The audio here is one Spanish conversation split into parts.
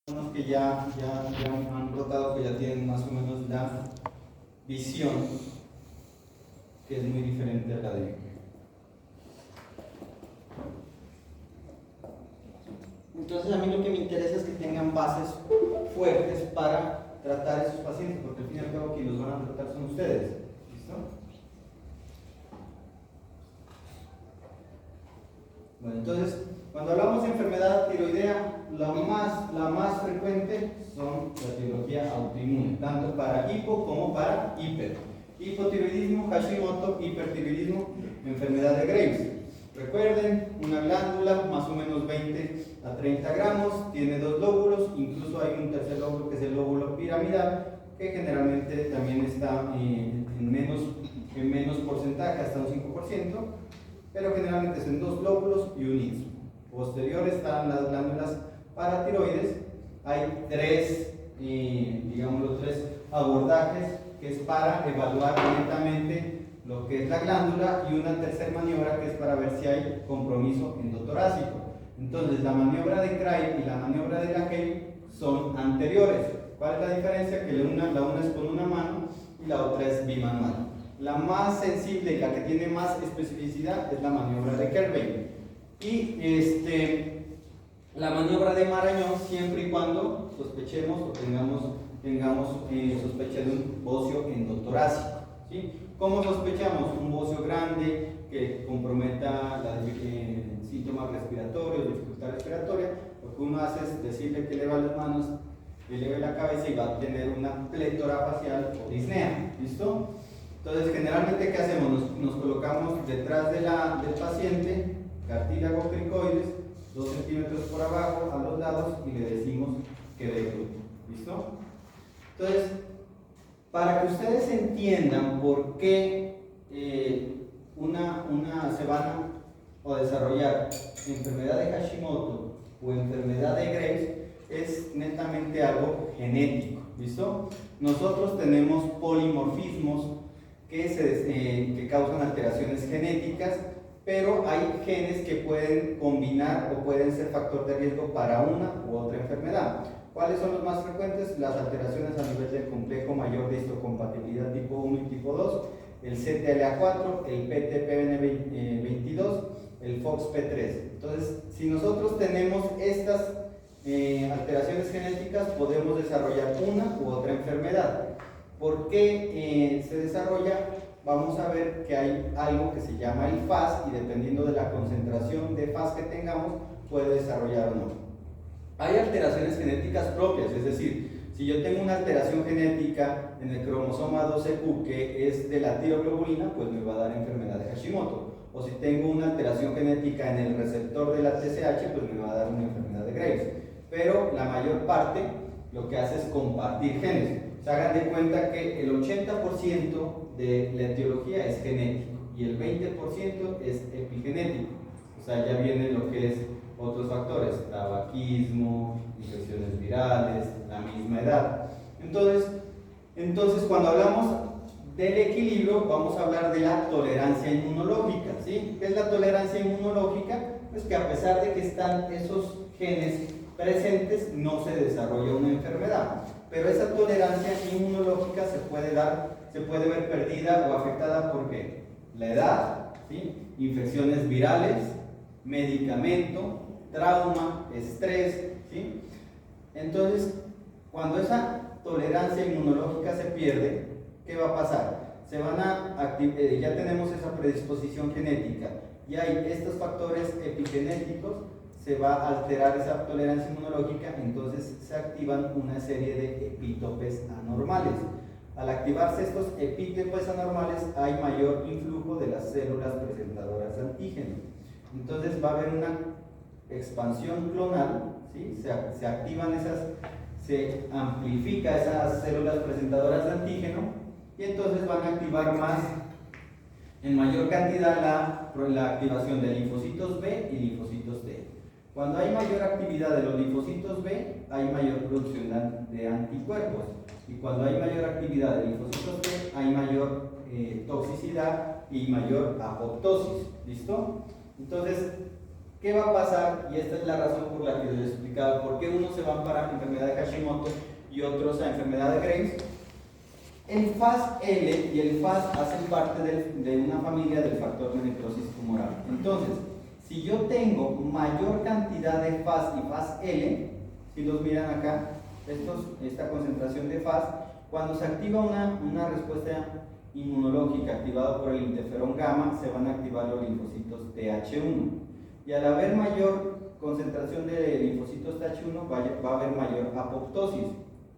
Unos que ya han rotado, que ya tienen más o menos la visión, que es muy diferente a la de. Entonces a mí lo que me interesa es que tengan bases fuertes para tratar a esos pacientes, porque al fin y al cabo quienes los van a tratar son ustedes. ¿Listo? Bueno, entonces, cuando hablamos de enfermedad tiroidea, la más frecuente son la etiología autoinmune, tanto para hipo como para hiper. Hipotiroidismo, Hashimoto, hipertiroidismo, enfermedad de Graves. Recuerden, una glándula, más o menos 20 a 30 gramos, tiene dos lóbulos, incluso hay un tercer lóbulo que es el lóbulo piramidal, que generalmente también está en menos porcentaje, hasta un 5%, pero generalmente son dos lóbulos y un istmo. Posterior están las glándulas paratiroides. Hay tres abordajes, que es para evaluar directamente lo que es la glándula, y una tercera maniobra que es para ver si hay compromiso endotorácico. Entonces, la maniobra de Craig y la maniobra de Lacey son anteriores. ¿Cuál es la diferencia? Que la una es con una mano y la otra es bimanual. La más sensible y la que tiene más especificidad es la maniobra de Kerbein. Y la maniobra de Marañón, siempre y cuando sospechemos o tengamos sospecha de un bocio endotorácico. ¿Sí? ¿Cómo sospechamos? Un bocio grande que comprometa síntomas respiratorios, dificultad respiratoria. Lo que uno hace es decirle que eleva las manos, eleve la cabeza y va a tener una plétora facial o disnea. ¿Listo? Entonces, generalmente, ¿qué hacemos? Nos colocamos detrás del paciente, cartílago cricoides, 2 centímetros por abajo, a los lados, y le decimos que dé glúteo. ¿Listo? Entonces, para que ustedes entiendan por qué se van a desarrollar enfermedad de Hashimoto o enfermedad de Graves, es netamente algo genético. ¿Listo? Nosotros tenemos polimorfismos que causan alteraciones genéticas, pero hay genes que pueden combinar o pueden ser factor de riesgo para una u otra enfermedad. ¿Cuáles son los más frecuentes? Las alteraciones a nivel del complejo mayor de histocompatibilidad tipo 1 y tipo 2, el CTLA4, el PTPN22, el FOXP3. Entonces, si nosotros tenemos estas alteraciones genéticas, podemos desarrollar una u otra enfermedad. ¿Por qué se desarrolla? Vamos a ver que hay algo que se llama el FAS, y dependiendo de la concentración de FAS que tengamos, puede desarrollar o no. Hay alteraciones genéticas propias, es decir, si yo tengo una alteración genética en el cromosoma 12q que es de la tiroglobulina, pues me va a dar enfermedad de Hashimoto. O si tengo una alteración genética en el receptor de la TSH, pues me va a dar una enfermedad de Graves. Pero la mayor parte lo que hace es compartir genes. Se hagan de cuenta que el 80% de la etiología es genético y el 20% es epigenético. O sea, ya viene lo que es otros factores: tabaquismo, infecciones virales, la misma edad. Entonces, cuando hablamos del equilibrio, vamos a hablar de la tolerancia inmunológica. ¿Sí? ¿Qué es la tolerancia inmunológica? Pues que a pesar de que están esos genes presentes, no se desarrolla una enfermedad. Pero esa tolerancia inmunológica se puede ver perdida o afectada por ¿qué? La edad, ¿sí? Infecciones virales, medicamento, trauma, estrés, ¿sí? Entonces, cuando esa tolerancia inmunológica se pierde, ¿qué va a pasar? Ya tenemos esa predisposición genética y hay estos factores epigenéticos, se va a alterar esa tolerancia inmunológica, entonces se activan una serie de epítopes anormales. Al activarse estos epítopes anormales, hay mayor influjo de las células presentadoras de antígeno. Entonces va a haber una expansión clonal, ¿sí? Se amplifica esas células presentadoras de antígeno, y entonces van a activar en mayor cantidad la activación de linfocitos B y linfocitos T. Cuando hay mayor actividad de los linfocitos B, hay mayor producción de anticuerpos, y cuando hay mayor actividad de linfocitos T, hay mayor toxicidad y mayor apoptosis. ¿Listo? Entonces, ¿qué va a pasar? Y esta es la razón por la que les explicaba por qué unos se van para enfermedad de Hashimoto y otros a enfermedad de Graves. El FAS-L y el FAS hacen parte de una familia del factor de necrosis tumoral. Entonces, si yo tengo mayor cantidad de FAS y FAS-L, si los miran acá, esta concentración de FAS, cuando se activa una respuesta inmunológica activada por el interferón gamma, se van a activar los linfocitos TH1. Y al haber mayor concentración de linfocitos TH1, va a haber mayor apoptosis.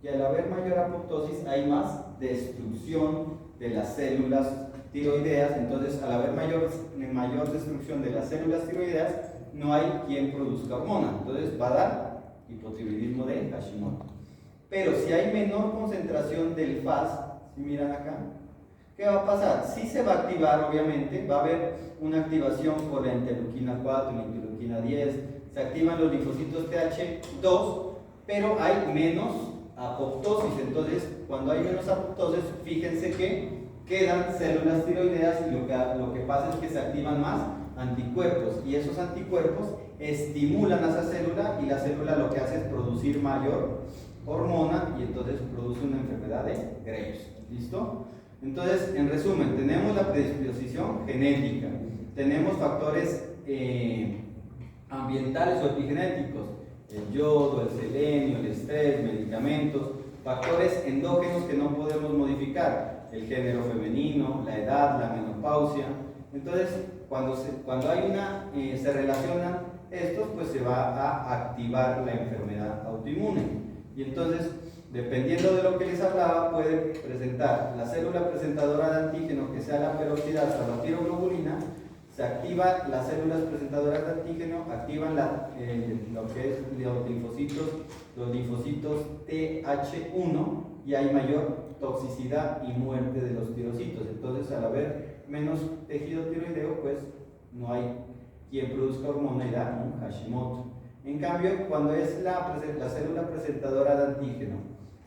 Y al haber mayor apoptosis, hay más destrucción de las células tiroideas. Entonces, al haber mayor destrucción de las células tiroideas, no hay quien produzca hormona. Entonces, va a dar hipotiroidismo de Hashimoto. Pero si hay menor concentración del FAS, si miran acá, ¿qué va a pasar? Sí se va a activar, obviamente, va a haber una activación por la interleuquina 4, la interleuquina 10, se activan los linfocitos TH2, pero hay menos apoptosis. Entonces, cuando hay menos apoptosis, fíjense que quedan células tiroideas y lo que pasa es que se activan más anticuerpos, y esos anticuerpos estimulan a esa célula, y la célula lo que hace es producir mayor hormona, y entonces produce una enfermedad de Graves. ¿Listo? Entonces, en resumen, tenemos la predisposición genética, tenemos factores ambientales o epigenéticos, el yodo, el selenio, el estrés, medicamentos, factores endógenos que no podemos modificar, el género femenino, la edad, la menopausia. Entonces, cuando se relacionan estos, pues se va a activar la enfermedad autoinmune. Y entonces, dependiendo de lo que les hablaba, puede presentar la célula presentadora de antígeno, que sea la peroxidasa o la tiroglobulina. Se activa las células presentadoras de antígeno, activan lo que es los linfocitos TH1, y hay mayor toxicidad y muerte de los tirocitos. Entonces, al haber menos tejido tiroideo, pues no hay quien produzca hormona y da un Hashimoto. En cambio, cuando es la célula presentadora de antígeno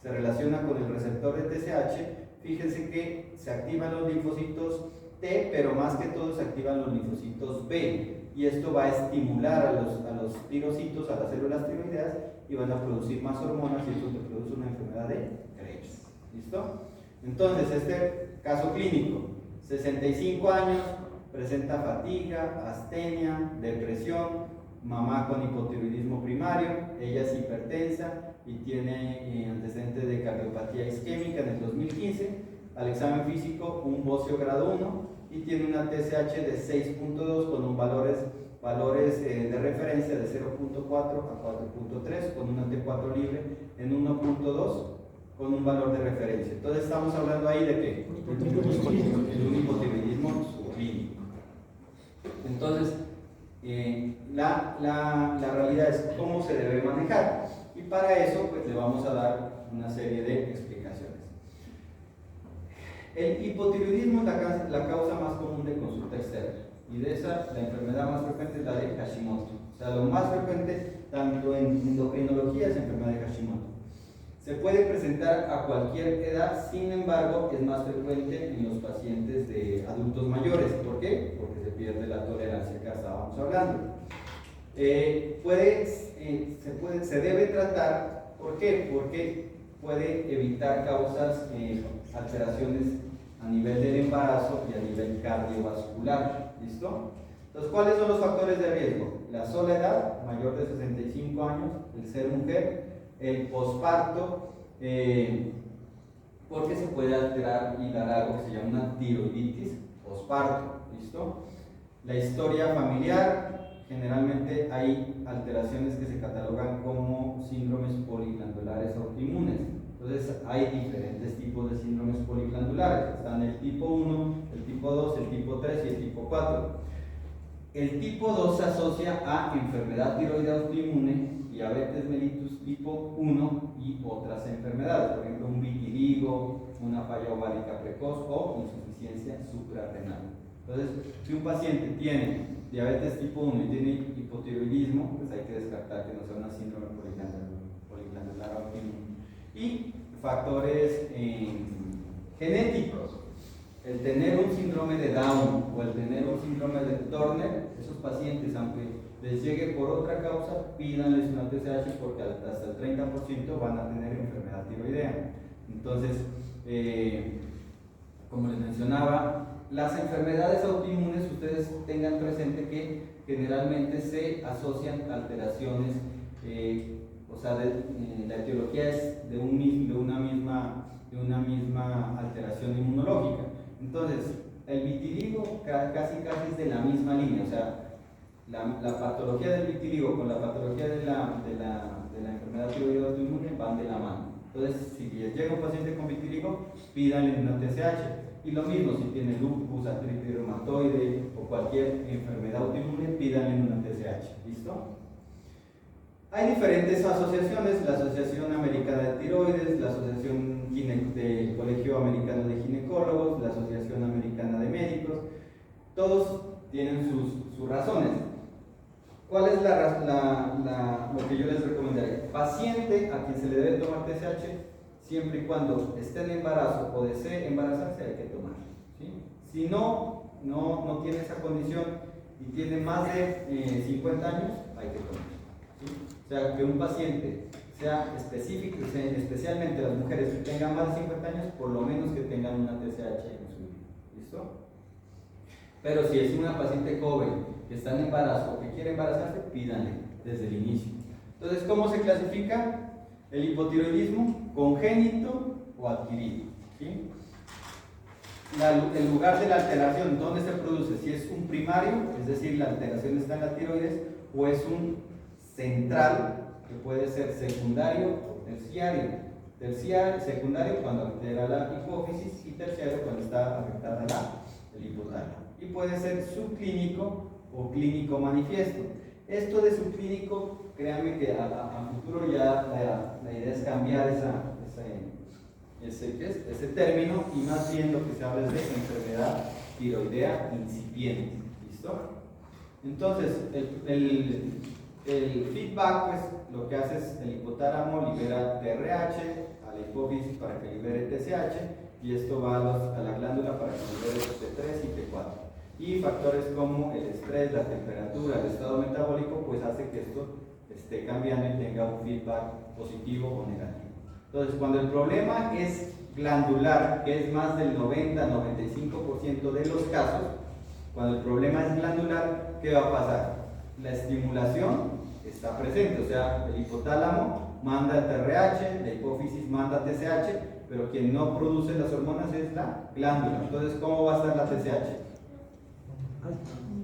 se relaciona con el receptor de TSH, fíjense que se activan los linfocitos T, pero más que todo se activan los linfocitos B, y esto va a estimular a los tirocitos, a las células tiroideas, y van a producir más hormonas, y eso te produce una enfermedad de Graves. ¿Listo? Entonces, este caso clínico, 65 años, presenta fatiga, astenia, depresión, mamá con hipotiroidismo primario, ella es hipertensa y tiene antecedentes de cardiopatía isquémica en el 2015, al examen físico un bocio grado 1 y tiene una TSH de 6.2 con valores de referencia de 0.4 a 4.3, con una T4 libre en 1.2 con un valor de referencia. Entonces estamos hablando ahí de qué? De un hipotiroidismo subclínico. Entonces, la realidad es cómo se debe manejar, y para eso pues le vamos a dar una serie de explicaciones. El hipotiroidismo es la causa más común de consulta externa, y de esa la enfermedad más frecuente es la de Hashimoto. O sea, lo más frecuente tanto en endocrinología es enfermedad de Hashimoto. Se puede presentar a cualquier edad, sin embargo es más frecuente en los pacientes de adultos mayores. ¿Por qué? Porque se pierde la tolerancia que estábamos hablando. Se debe tratar. ¿Por qué? Porque puede evitar causas, alteraciones a nivel del embarazo y a nivel cardiovascular. ¿Listo? Entonces, ¿cuáles son los factores de riesgo? La sola edad, mayor de 65 años, el ser mujer, el posparto, porque se puede alterar y dar algo que se llama una tiroiditis posparto. ¿Listo? La historia familiar, generalmente hay alteraciones que se catalogan como síndromes poliglandulares autoinmunes. Entonces hay diferentes tipos de síndromes poliglandulares. Están el tipo 1, el tipo 2, el tipo 3 y el tipo 4. El tipo 2 se asocia a enfermedad tiroidea autoinmune, diabetes mellitus tipo 1 y otras enfermedades, por ejemplo un vitiligo, una falla ovárica precoz o insuficiencia suprarrenal. Entonces, si un paciente tiene diabetes tipo 1 y tiene hipotiroidismo, pues hay que descartar que no sea una síndrome poliglandular autoinmune. Y factores genéticos. El tener un síndrome de Down o el tener un síndrome de Turner, esos pacientes, aunque les llegue por otra causa, pídanles una TSH porque hasta el 30% van a tener enfermedad tiroidea. Entonces, como les mencionaba, las enfermedades autoinmunes, ustedes tengan presente que generalmente se asocian a alteraciones, o sea, la etiología es de una misma alteración inmunológica. Entonces, el vitiligo casi es de la misma línea, o sea, la patología del vitiligo con la patología de la enfermedad tiroidea autoinmune van de la mano. Entonces, si llega un paciente con vitiligo, pídanle una TSH. Y lo mismo, si tiene lupus, artritis reumatoide o cualquier enfermedad autoinmune, pídanle una TSH. ¿Listo? Hay diferentes asociaciones, la Asociación Americana de Tiroides, la Asociación del Colegio Americano de Ginecólogos, la Asociación Americana de Médicos, todos tienen sus razones. ¿Cuál es lo que yo les recomendaría? Paciente a quien se le debe tomar TSH, siempre y cuando esté en embarazo o desee embarazarse, hay que tomar. ¿Sí? Si no tiene esa condición y tiene más de 50 años, hay que tomar. ¿Sí? O sea, que un paciente sea específico, especialmente las mujeres que tengan más de 50 años, por lo menos que tengan una TSH en su vida. ¿Listo? Pero si es una paciente joven que está en embarazo o que quiere embarazarse, pídanle desde el inicio. Entonces, ¿cómo se clasifica el hipotiroidismo? ¿Congénito o adquirido? ¿Sí? El lugar de la alteración, ¿dónde se produce? Si es un primario, es decir, la alteración está en la tiroides, o es un central, que puede ser secundario o terciario. Secundario cuando altera la hipófisis y terciario cuando está afectada el hipotálamo. Y puede ser subclínico o clínico manifiesto. Esto de subclínico, créanme que a futuro ya la idea es cambiar ese término y más bien lo que se habla es de enfermedad tiroidea incipiente. ¿Listo? Entonces, el feedback, pues lo que hace es el hipotálamo libera TRH a la hipófisis para que libere TSH y esto va a la glándula para que libere T3 y T4. Y factores como el estrés, la temperatura, el estado metabólico, pues hace que esto esté cambiando y tenga un feedback positivo o negativo. Entonces, cuando el problema es glandular, que es más del 90-95% de los casos, cuando el problema es glandular, ¿qué va a pasar? La estimulación está presente, o sea, el hipotálamo manda TRH, la hipófisis manda TSH, pero quien no produce las hormonas es la glándula. Entonces, ¿cómo va a estar la TSH?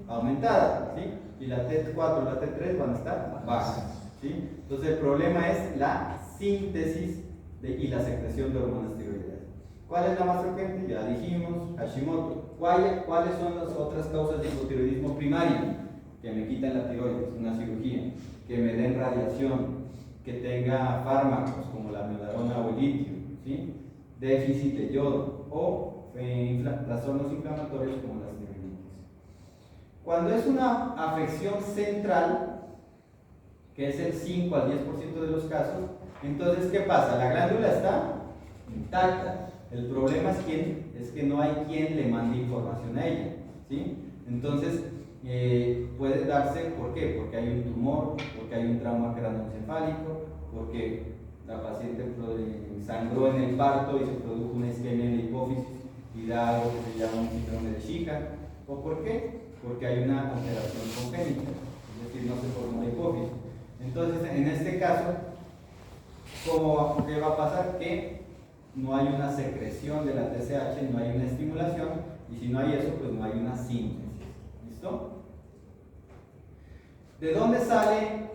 Aumentada, ¿sí? Y la T4 y la T3 van a estar bajas, ¿sí? Entonces el problema es la síntesis y la secreción de hormonas tiroideas. ¿Cuál es la más frecuente? Ya dijimos, Hashimoto. ¿Cuáles son las otras causas de hipotiroidismo primario? Que me quiten la tiroides, una cirugía, que me den radiación, que tenga fármacos como la miodarona o el litio, ¿sí? Déficit de yodo o trastornos inflamatorios como las tiroides. Cuando es una afección central, que es el 5 al 10% de los casos, entonces ¿qué pasa? La glándula está intacta. El problema es que no hay quien le mande información a ella, ¿sí? Entonces puede darse, ¿por qué? Porque hay un tumor, porque hay un trauma craneoencefálico, porque la paciente sangró en el parto y se produjo una isquemia en la hipófisis y da algo que se llama un síndrome de Shiga. ¿O por qué? Porque hay una alteración congénita, es decir, no se formó la hipófisis. Entonces, en este caso, ¿qué va a pasar? Que no hay una secreción de la TSH, no hay una estimulación, y si no hay eso, pues no hay una síntesis. ¿Listo? ¿De dónde sale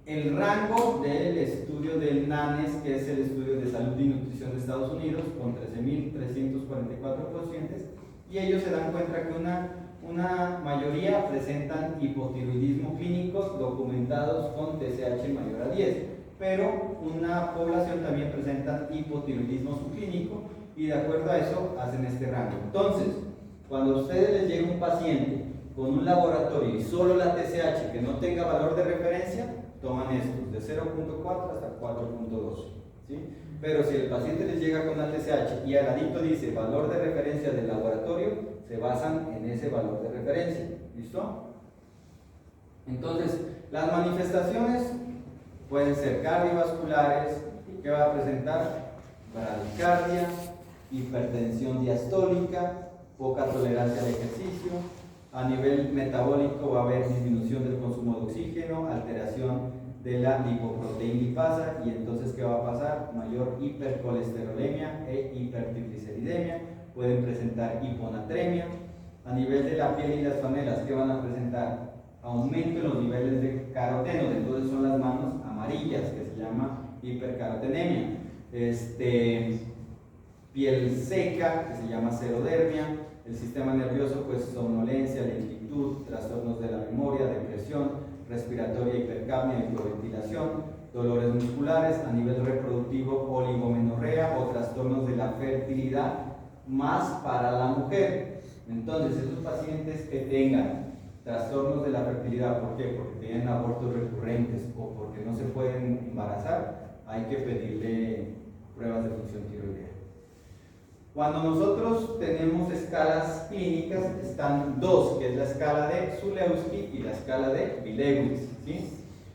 el rango del estudio del NANES, que es el estudio de salud y nutrición de Estados Unidos, con 13.344 pacientes? Y ellos se dan cuenta que una mayoría presentan hipotiroidismo clínicos documentados con TSH mayor a 10, pero una población también presenta hipotiroidismo subclínico y de acuerdo a eso hacen este rango. Entonces, cuando a ustedes les llega un paciente con un laboratorio y solo la TSH que no tenga valor de referencia, toman estos de 0.4 hasta 4.2, ¿sí? Pero si el paciente les llega con la TSH y al ladito dice valor de referencia del laboratorio, se basan en ese valor de referencia. ¿Listo? Entonces, las manifestaciones pueden ser cardiovasculares. ¿Qué va a presentar? Bradicardia, hipertensión diastólica, poca tolerancia al ejercicio. A nivel metabólico va a haber disminución del consumo de oxígeno, alteración de la lipoproteinlipasa, y entonces ¿qué va a pasar? Mayor hipercolesterolemia e hipertrigliceridemia. Pueden presentar hiponatremia. A nivel de la piel y las panelas, ¿qué van a presentar? Aumento en los niveles de carotenos, entonces son las manos amarillas, que se llama hipercarotenemia. Piel seca, que se llama xerodermia. El sistema nervioso, pues somnolencia, lentitud, trastornos de la memoria, depresión respiratoria, hipercapnia, hipoventilación, dolores musculares. A nivel reproductivo, oligomenorrea o trastornos de la fertilidad, más para la mujer. Entonces, esos pacientes que tengan trastornos de la fertilidad, ¿por qué? Porque tienen abortos recurrentes o porque no se pueden embarazar, hay que pedirle pruebas de función tiroidea. Cuando nosotros tenemos escalas clínicas, están dos, que es la escala de Zulewski y la escala de Bilewicz, ¿sí?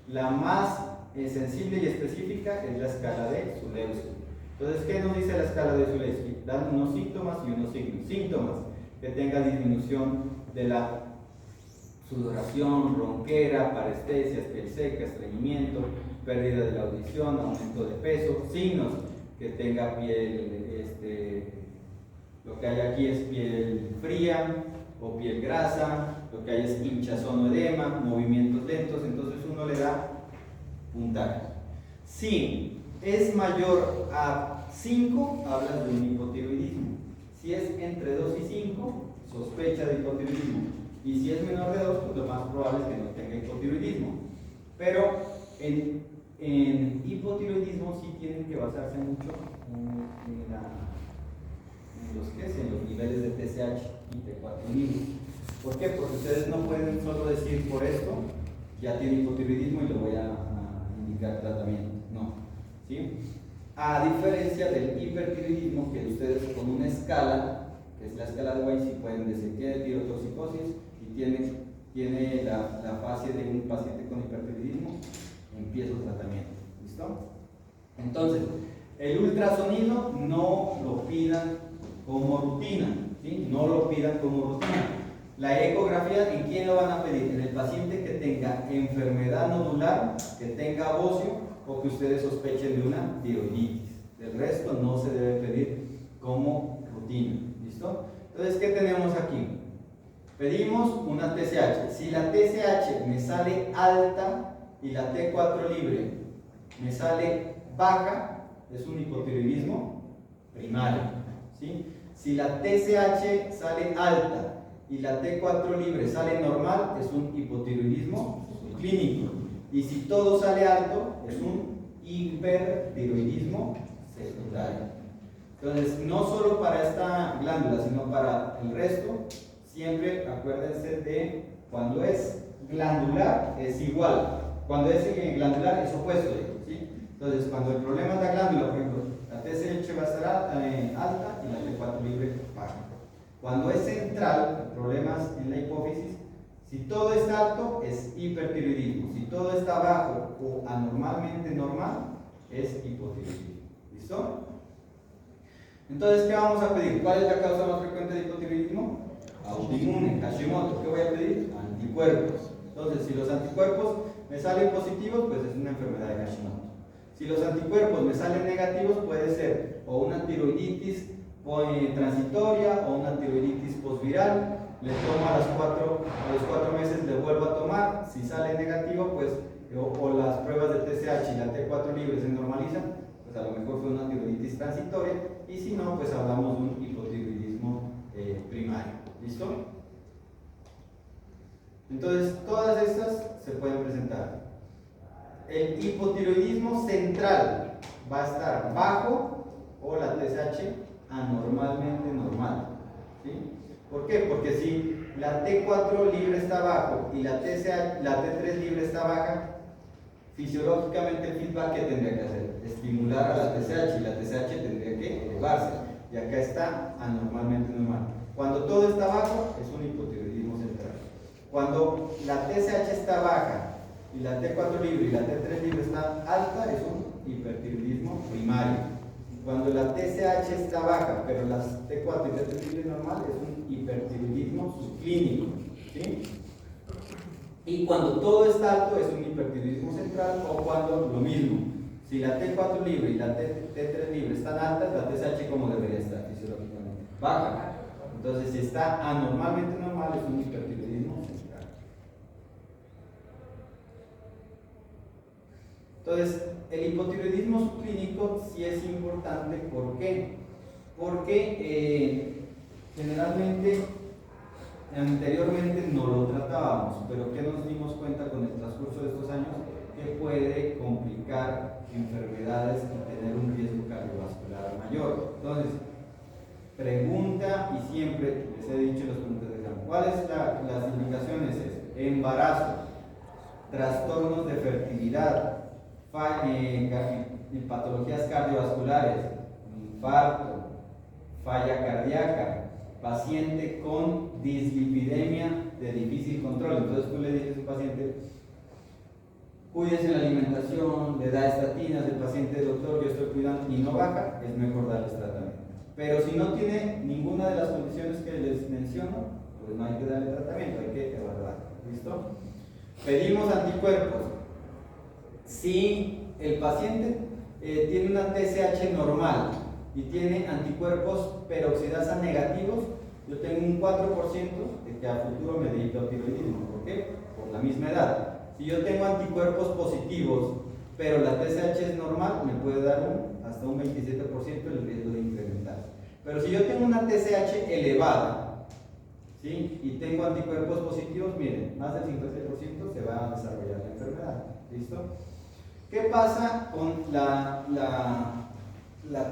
La más sensible y específica es la escala de Zulewski. Entonces, ¿qué nos dice la escala de Zulewski? Dan unos síntomas y unos signos. Síntomas: que tenga disminución de la sudoración, ronquera, parestesias, piel seca, estreñimiento, pérdida de la audición, aumento de peso. Signos: que tenga piel, lo que hay aquí es piel fría o piel grasa, lo que hay es hinchazón o edema, movimientos lentos. Entonces uno le da puntaje. Si es mayor a 5, hablas de un hipotiroidismo. Si es entre 2 y 5, sospecha de hipotiroidismo. Y si es menor de 2, pues lo más probable es que no tenga hipotiroidismo. Pero en hipotiroidismo sí tienen que basarse mucho en los niveles de TSH y T4 libre. ¿Por qué? Porque ustedes no pueden solo decir por esto ya tiene hipotiroidismo y le voy a indicar tratamiento. No. ¿Sí? A diferencia del hipertiroidismo, que ustedes con una escala, que es la escala de Weiss, sí pueden decir tiene tirotoxicosis y tiene la fase de un paciente con hipertiroidismo, empiezo el tratamiento. ¿Listo? Entonces, el ultrasonido no lo pidan como rutina, ¿sí? No lo pidan como rutina. La ecografía, ¿en quién lo van a pedir? En el paciente que tenga enfermedad nodular, que tenga bocio o que ustedes sospechen de una tiroiditis. Del resto no se debe pedir como rutina. ¿Listo? Entonces, ¿qué tenemos aquí? Pedimos una TSH. Si la TSH me sale alta y la T4 libre me sale baja, es un hipotiroidismo primario, ¿sí? Si la TSH sale alta y la T4 libre sale normal, es un hipotiroidismo subclínico. Y si todo sale alto, es un hipertiroidismo secundario. Entonces, no solo para esta glándula, sino para el resto, siempre acuérdense de cuando es glandular es igual, cuando es glandular es opuesto, ¿sí? Entonces, cuando el problema es la glándula, por ejemplo, la TSH va a estar alta y la T4 libre baja. Cuando es central, problemas en la hipófisis, si todo está alto es hipertiroidismo, si todo está bajo o anormalmente normal es hipotiroidismo. ¿Listo? Entonces, ¿qué vamos a pedir? ¿Cuál es la causa más frecuente de hipotiroidismo? Autoinmune, Hashimoto. ¿Qué voy a pedir? Anticuerpos. Entonces, si los anticuerpos me salen positivos, pues es una enfermedad de Hashimoto. Si los anticuerpos me salen negativos, puede ser o una tiroiditis transitoria o una tiroiditis postviral. Le tomo a los 4 meses, le vuelvo a tomar. Si sale negativo, pues o las pruebas de TSH y la T4 libre se normalizan, pues a lo mejor fue una tiroiditis transitoria. Y si no, pues hablamos de un hipotiroidismo primario. ¿Listo? Entonces, todas estas se pueden presentar. El hipotiroidismo central va a estar bajo o la TSH anormalmente normal. ¿Sí? ¿Por qué? Porque si la T4 libre está bajo y la T3 libre está baja, fisiológicamente el feedback que tendría que hacer, estimular a la TSH, y la TSH tendría que elevarse, y acá está anormalmente normal. Cuando todo está bajo es un hipotiroidismo central. Cuando la TSH está baja y la T4 libre y la T3 libre está alta, es un hipertiroidismo primario. Cuando la TSH está baja, pero las T4 y T3 libre normal, es un hipertiroidismo subclínico, ¿sí? Y cuando todo está alto, es un hipertiroidismo central, o cuando lo mismo. Si la T4 libre y la T3 libre están altas, la TSH como debería estar fisiológicamente, baja. Entonces, si está anormalmente normal, es un hipertiroidismo central. Entonces, el hipotiroidismo subclínico sí es importante. ¿Por qué? Porque generalmente, anteriormente no lo tratábamos, pero ¿qué nos dimos cuenta con el transcurso de estos años? Que puede complicar enfermedades y tener un riesgo cardiovascular mayor. Entonces, pregunta, y siempre les he dicho en las preguntas de examen, ¿cuáles las indicaciones? Embarazo, trastornos de fertilidad, patologías cardiovasculares, infarto, falla cardíaca, paciente con dislipidemia de difícil control. Entonces tú le dices a un paciente, cuídese la alimentación, le da estatinas, el paciente, doctor, yo estoy cuidando y no baja, es mejor darles tratamiento. Pero si no tiene ninguna de las condiciones que les menciono, pues no hay que darle tratamiento, hay que evaluar. ¿Listo? Pedimos anticuerpos. Si el paciente tiene una TSH normal y tiene anticuerpos peroxidasa negativos, yo tengo un 4% de que a futuro me dé hipotiroidismo. ¿Por qué? Por la misma edad. Si yo tengo anticuerpos positivos, pero la TSH es normal, me puede dar hasta un 27% el riesgo de incrementar. Pero si yo tengo una TSH elevada, ¿sí? Y tengo anticuerpos positivos, miren, más del 50% se va a desarrollar la enfermedad. ¿Listo? ¿Qué pasa con la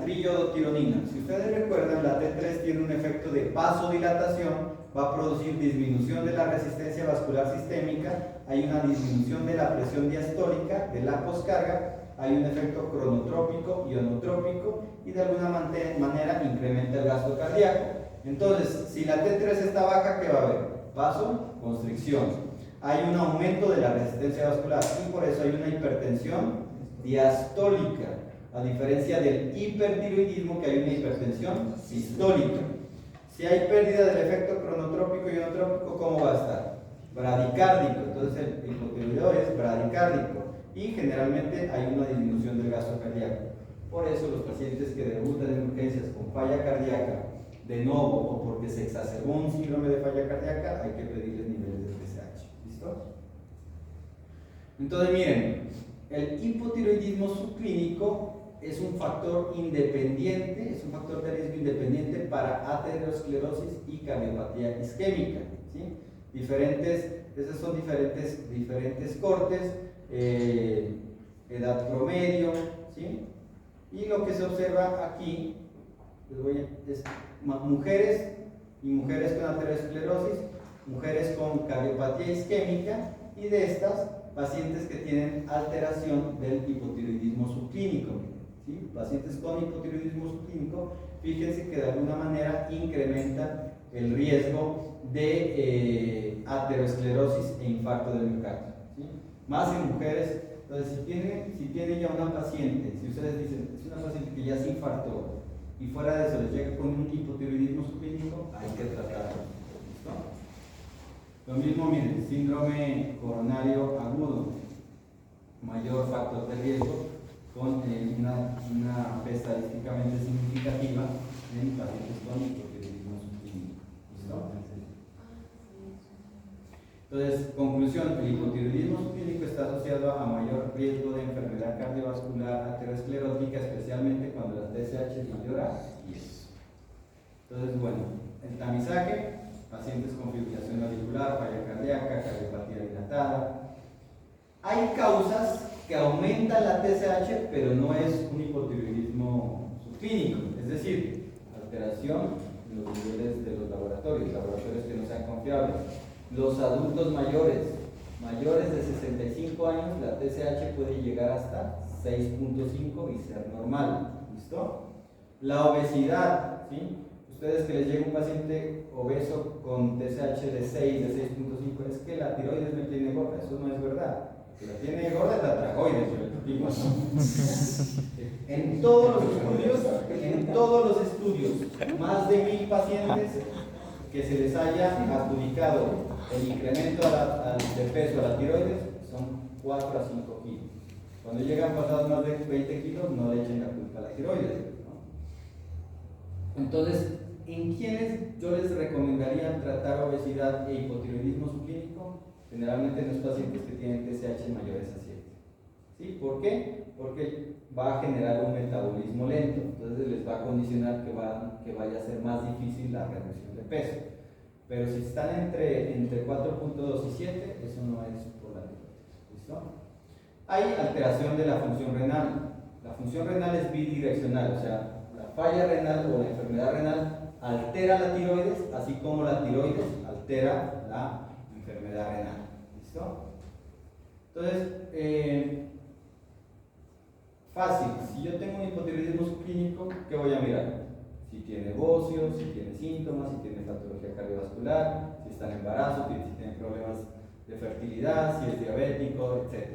triiodotironina? Si ustedes recuerdan, la T3 tiene un efecto de vasodilatación, va a producir disminución de la resistencia vascular sistémica, hay una disminución de la presión diastólica, de la poscarga, hay un efecto cronotrópico, ionotrópico y de alguna manera incrementa el gasto cardíaco. Entonces, si la T3 está baja, ¿qué va a haber? Vasoconstricción. Hay un aumento de la resistencia vascular y por eso hay una hipertensión diastólica, a diferencia del hipertiroidismo, que hay una hipertensión sistólica. Si hay pérdida del efecto cronotrópico y ionotrópico, ¿cómo va a estar? Bradicárdico. Entonces el hipotiroideo es bradicárdico y generalmente hay una disminución del gasto cardíaco. Por eso los pacientes que debutan en urgencias con falla cardíaca de nuevo o porque se exacerbó un síndrome de falla cardíaca, hay que pedirles niveles de TSH. ¿Listo? Entonces miren, el hipotiroidismo subclínico es un factor independiente, es un factor de riesgo independiente para aterosclerosis y cardiopatía isquémica, ¿sí? Esos son diferentes cortes, edad promedio, ¿sí? Y lo que se observa aquí es mujeres y mujeres con aterosclerosis, mujeres con cardiopatía isquémica y de estas pacientes que tienen alteración del hipotiroidismo subclínico. ¿Sí? Pacientes con hipotiroidismo subclínico, fíjense que de alguna manera incrementa el riesgo de aterosclerosis e infarto del miocardio. ¿Sí? Más en mujeres. Entonces, si tiene ya una paciente, si ustedes dicen, es una paciente que ya se infartó y fuera de eso les llega con un hipotiroidismo subclínico, hay que tratarlo. ¿Listo? Lo mismo, miren, síndrome coronario agudo, mayor factor de riesgo, con una P estadísticamente significativa en pacientes con hipotiroidismo subclínico. ¿Listo? Entonces, conclusión, el hipotiroidismo subclínico está asociado a mayor riesgo de enfermedad cardiovascular aterosclerótica, especialmente cuando la TSH es mayor a 10. Entonces, bueno, el tamizaje, pacientes con fibrilación auricular, falla cardíaca, cardiopatía dilatada. Hay causas que aumentan la TSH, pero no es un hipotiroidismo subclínico, es decir, alteración en los niveles de los laboratorios que no sean confiables. Los adultos mayores de 65 años, la TSH puede llegar hasta 6.5 y ser normal. ¿Listo? La obesidad, ¿sí? ustedes que les llega un paciente obeso con TSH de 6, de 6.5, es que la tiroides me tiene gorda, eso no es verdad. Que la tiene gorda es la tragoides, yo le digo, ¿no? En todos los estudios, más de 1000 pacientes que se les haya adjudicado el incremento de peso a la tiroides son 4 a 5 kilos. Cuando llegan pasados más de 20 kilos, no le echen la culpa a la tiroides, ¿no? Entonces, ¿en quiénes yo les recomendaría tratar obesidad e hipotiroidismo subclínico? Generalmente en los pacientes que tienen TSH mayores a 7. ¿Sí? ¿Por qué? Porque va a generar un metabolismo lento, entonces les va a condicionar que vaya a ser más difícil la reducción de peso. Pero si están entre 4.2 y 7, eso no es por la tiroides. ¿Listo? Hay alteración de la función renal. La función renal es bidireccional, o sea, la falla renal o la enfermedad renal altera la tiroides, así como la tiroides altera la enfermedad renal. ¿Listo? Entonces, fácil, si yo tengo un hipotiroidismo subclínico, ¿qué voy a mirar? Si tiene bocio, si tiene síntomas, si tiene patología cardiovascular, si está en embarazo, si tiene problemas de fertilidad, si es diabético, etc.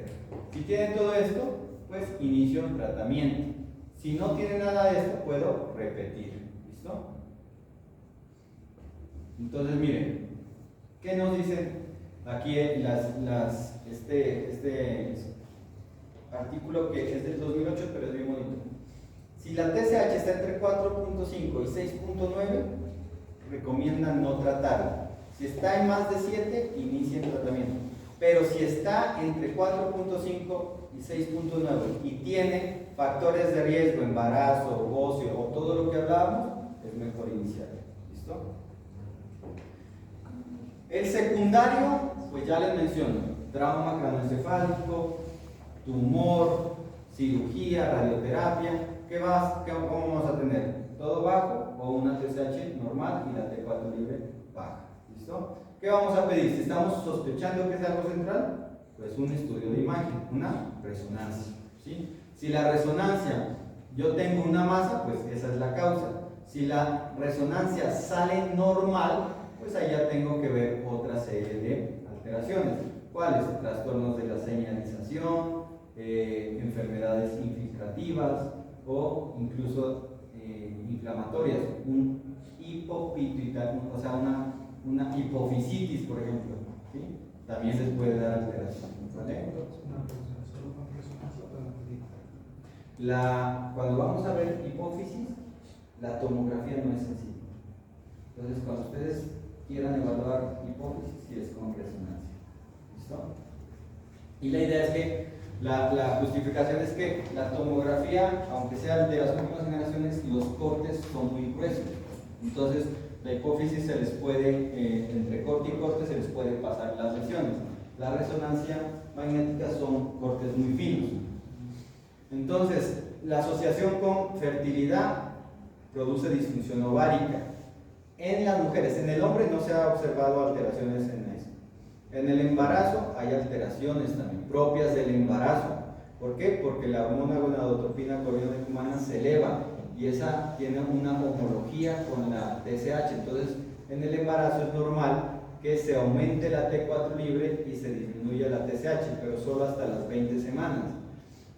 Si tiene todo esto, pues inicio un tratamiento. Si no tiene nada de esto, puedo repetir. ¿Listo? Entonces, miren, ¿qué nos dicen aquí este artículo que es del 2008, pero es bien bonito? Si la TSH está entre 4.5 y 6.9, recomiendan no tratarla. Si está en más de 7, inicien tratamiento. Pero si está entre 4.5 y 6.9 y tiene factores de riesgo, embarazo, bocio o todo lo que hablábamos, es mejor iniciar. ¿Listo? El secundario, pues ya les menciono: trauma craneoencefálico, tumor, cirugía, radioterapia. ¿Cómo vamos a tener? ¿Todo bajo o una TSH normal y la T4 libre baja? ¿Listo? ¿Qué vamos a pedir? Si estamos sospechando que es algo central, pues un estudio de imagen, una resonancia. ¿Sí? Si la resonancia, yo tengo una masa, pues esa es la causa. Si la resonancia sale normal, pues ahí ya tengo que ver otra serie de alteraciones. ¿Cuáles? Trastornos de la señalización, enfermedades infiltrativas o incluso inflamatorias, un hipopituitarismo, o sea, una hipofisitis, por ejemplo, ¿sí? También les puede dar alteración, ¿vale? Cuando vamos a ver hipófisis, la tomografía no es sencilla. Entonces, cuando ustedes quieran evaluar hipófisis, sí es con resonancia. ¿Listo? Y la idea es que la justificación es que la tomografía, aunque sea de las últimas generaciones, los cortes son muy gruesos. Entonces, la hipófisis se les puede, entre corte y corte, se les puede pasar las lesiones. La resonancia magnética son cortes muy finos. Entonces, la asociación con fertilidad produce disfunción ovárica en las mujeres. En el hombre no se ha observado alteraciones en eso. En el embarazo hay alteraciones también propias del embarazo. ¿Por qué? Porque la hormona gonadotropina coriónica se eleva y esa tiene una homología con la TSH. Entonces, en el embarazo es normal que se aumente la T4 libre y se disminuya la TSH, pero solo hasta las 20 semanas.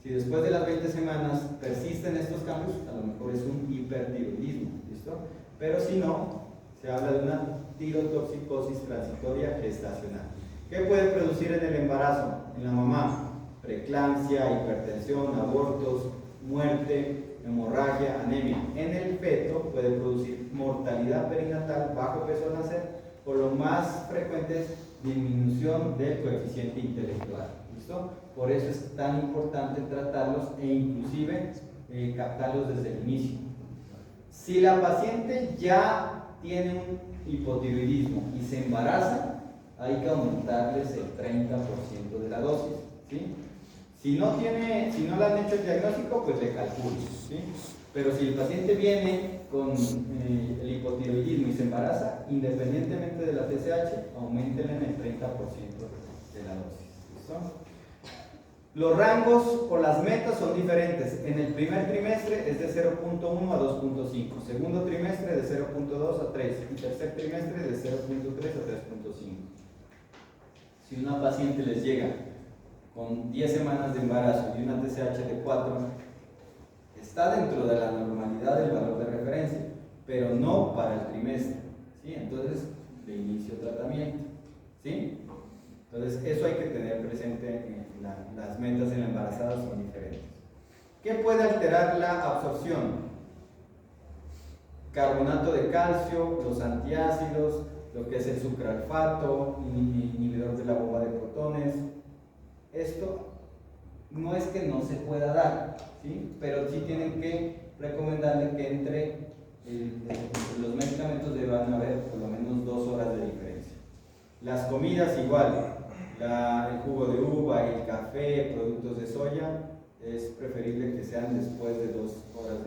Si después de las 20 semanas persisten estos cambios, a lo mejor es un hipertiroidismo, ¿listo? Pero si no, se habla de una tirotoxicosis transitoria gestacional. ¿Qué puede producir en el embarazo? En la mamá: preeclampsia, hipertensión, abortos, muerte, hemorragia, anemia. En el feto puede producir mortalidad perinatal, bajo peso al nacer, por lo más frecuente es disminución del coeficiente intelectual. ¿Listo? Por eso es tan importante tratarlos e inclusive captarlos desde el inicio. Si la paciente ya tiene un hipotiroidismo y se embaraza, hay que aumentarles el 30% de la dosis, ¿sí? Si no le han hecho el diagnóstico, pues le calculo, ¿sí? Pero si el paciente viene con el hipotiroidismo y se embaraza, independientemente de la TSH, aumentenle en el 30% de la dosis. ¿Listo? Los rangos o las metas son diferentes. En el primer trimestre es de 0.1 a 2.5, segundo trimestre de 0.2 a 3 y tercer trimestre de 0.3 a 3.5. Si una paciente les llega con 10 semanas de embarazo y una TSH de 4, está dentro de la normalidad del valor de referencia, pero no para el trimestre, ¿sí? Entonces, de inicio tratamiento, ¿sí? Entonces, eso hay que tener presente. Las metas en la embarazada son diferentes. ¿Qué puede alterar la absorción? Carbonato de calcio, los antiácidos, lo que es el sucralfato, inhibidor de la bomba de protones. Esto no es que no se pueda dar, ¿sí? Pero sí tienen que recomendarle que entre los medicamentos deban haber por lo menos 2 horas de diferencia. Las comidas igual. El jugo de uva, el café, productos de soya, es preferible que sean después de 2 horas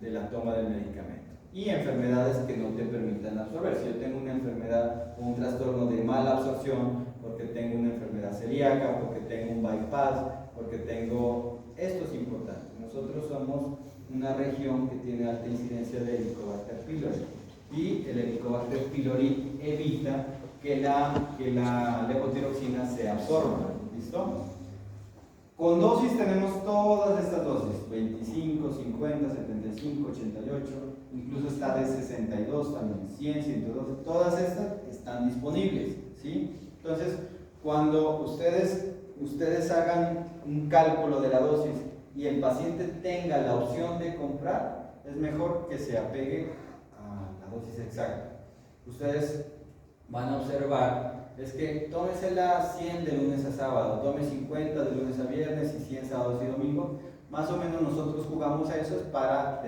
de la toma del medicamento. Y enfermedades que no te permitan absorber. Si yo tengo una enfermedad o un trastorno de mala absorción, porque tengo una enfermedad celíaca, porque tengo un bypass, porque tengo... Esto es importante. Nosotros somos una región que tiene alta incidencia de Helicobacter pylori. Y el Helicobacter pylori evita que la levotiroxina se absorba. ¿Listo? Con dosis tenemos todas estas dosis: 25, 50, 75, 88, incluso está de 62 también, 100, 112. Todas estas están disponibles, ¿sí? Entonces, cuando ustedes hagan un cálculo de la dosis y el paciente tenga la opción de comprar, es mejor que se apegue a la dosis exacta. Ustedes van a observar, es que tómesela 100 de lunes a sábado, tome 50 de lunes a viernes y 100 sábados y domingo. Más o menos nosotros jugamos a eso para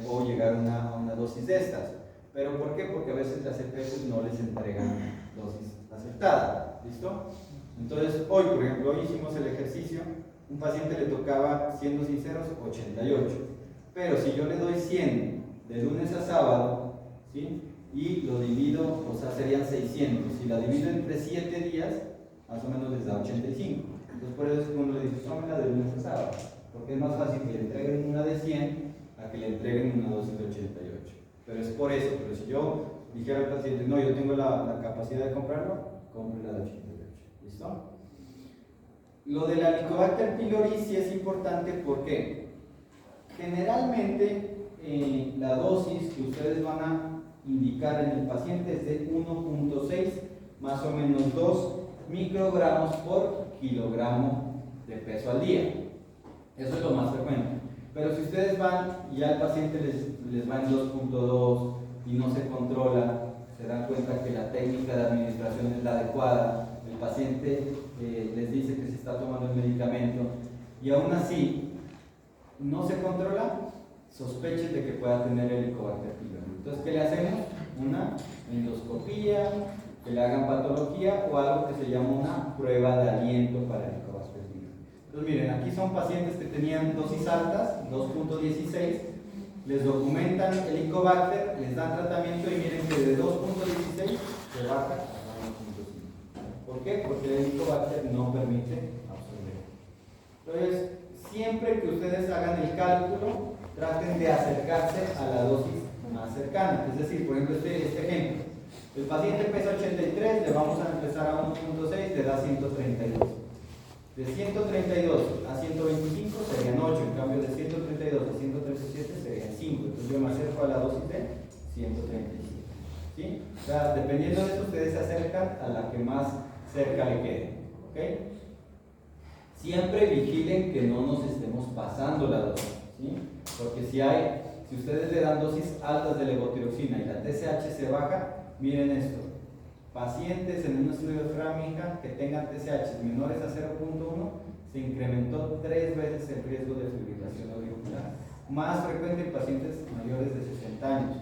o llegar a una dosis de estas. ¿Pero por qué? Porque a veces las EPS no les entregan dosis aceptada. ¿Listo? Entonces, hoy, por ejemplo, hoy hicimos el ejercicio, un paciente le tocaba, siendo sinceros, 88. Pero si yo le doy 100 de lunes a sábado, ¿sí? Y lo divido, o sea, serían 600. Si la divido entre 7 días, más o menos les da 85. Entonces, por eso es que uno le dice, tómela de lunes a sábado, porque es más fácil que le entreguen una de 100 a que le entreguen una dosis de 88. Pero es por eso. Pero si yo dijera al paciente, no, yo tengo la capacidad de comprarlo, compre la de 88. ¿Listo? Lo de la Helicobacter pylori sí es importante porque generalmente la dosis que ustedes van a indicar en el paciente es de 1.6, más o menos 2 microgramos por kilogramo de peso al día. Eso es lo más frecuente. Pero si ustedes van y ya el paciente les va en 2.2 y no se controla, se dan cuenta que la técnica de administración es la adecuada, el paciente les dice que se está tomando el medicamento y aún así no se controla, sospechen de que pueda tener Helicobacter pylori. Entonces, ¿qué le hacemos? Una endoscopía, que le hagan patología o algo que se llama una prueba de aliento para Helicobacter pylori. Entonces, miren, aquí son pacientes que tenían dosis altas, 2.16, les documentan Helicobacter, les dan tratamiento y miren que de 2.16 se baja a 1.5. ¿Por qué? Porque el Helicobacter no permite absorber. Entonces, siempre que ustedes hagan el cálculo, traten de acercarse a la dosis más cercana. Es decir, por ejemplo, este ejemplo. El paciente pesa 83, le vamos a empezar a 1.6, le da 132. De 132 a 125 serían 8, en cambio de 132 a 137 serían 5. Entonces yo me acerco a la dosis de 135. ¿Sí? O sea, dependiendo de eso, ustedes se acercan a la que más cerca le quede. ¿Ok? Siempre vigilen que no nos estemos pasando la dosis, ¿sí? Porque si ustedes le dan dosis altas de levotiroxina y la TSH se baja, miren esto: pacientes en un estudio de Framingham que tengan TSH menores a 0.1 se incrementó 3 veces el riesgo de fibrilación auricular, más frecuente en pacientes mayores de 60 años.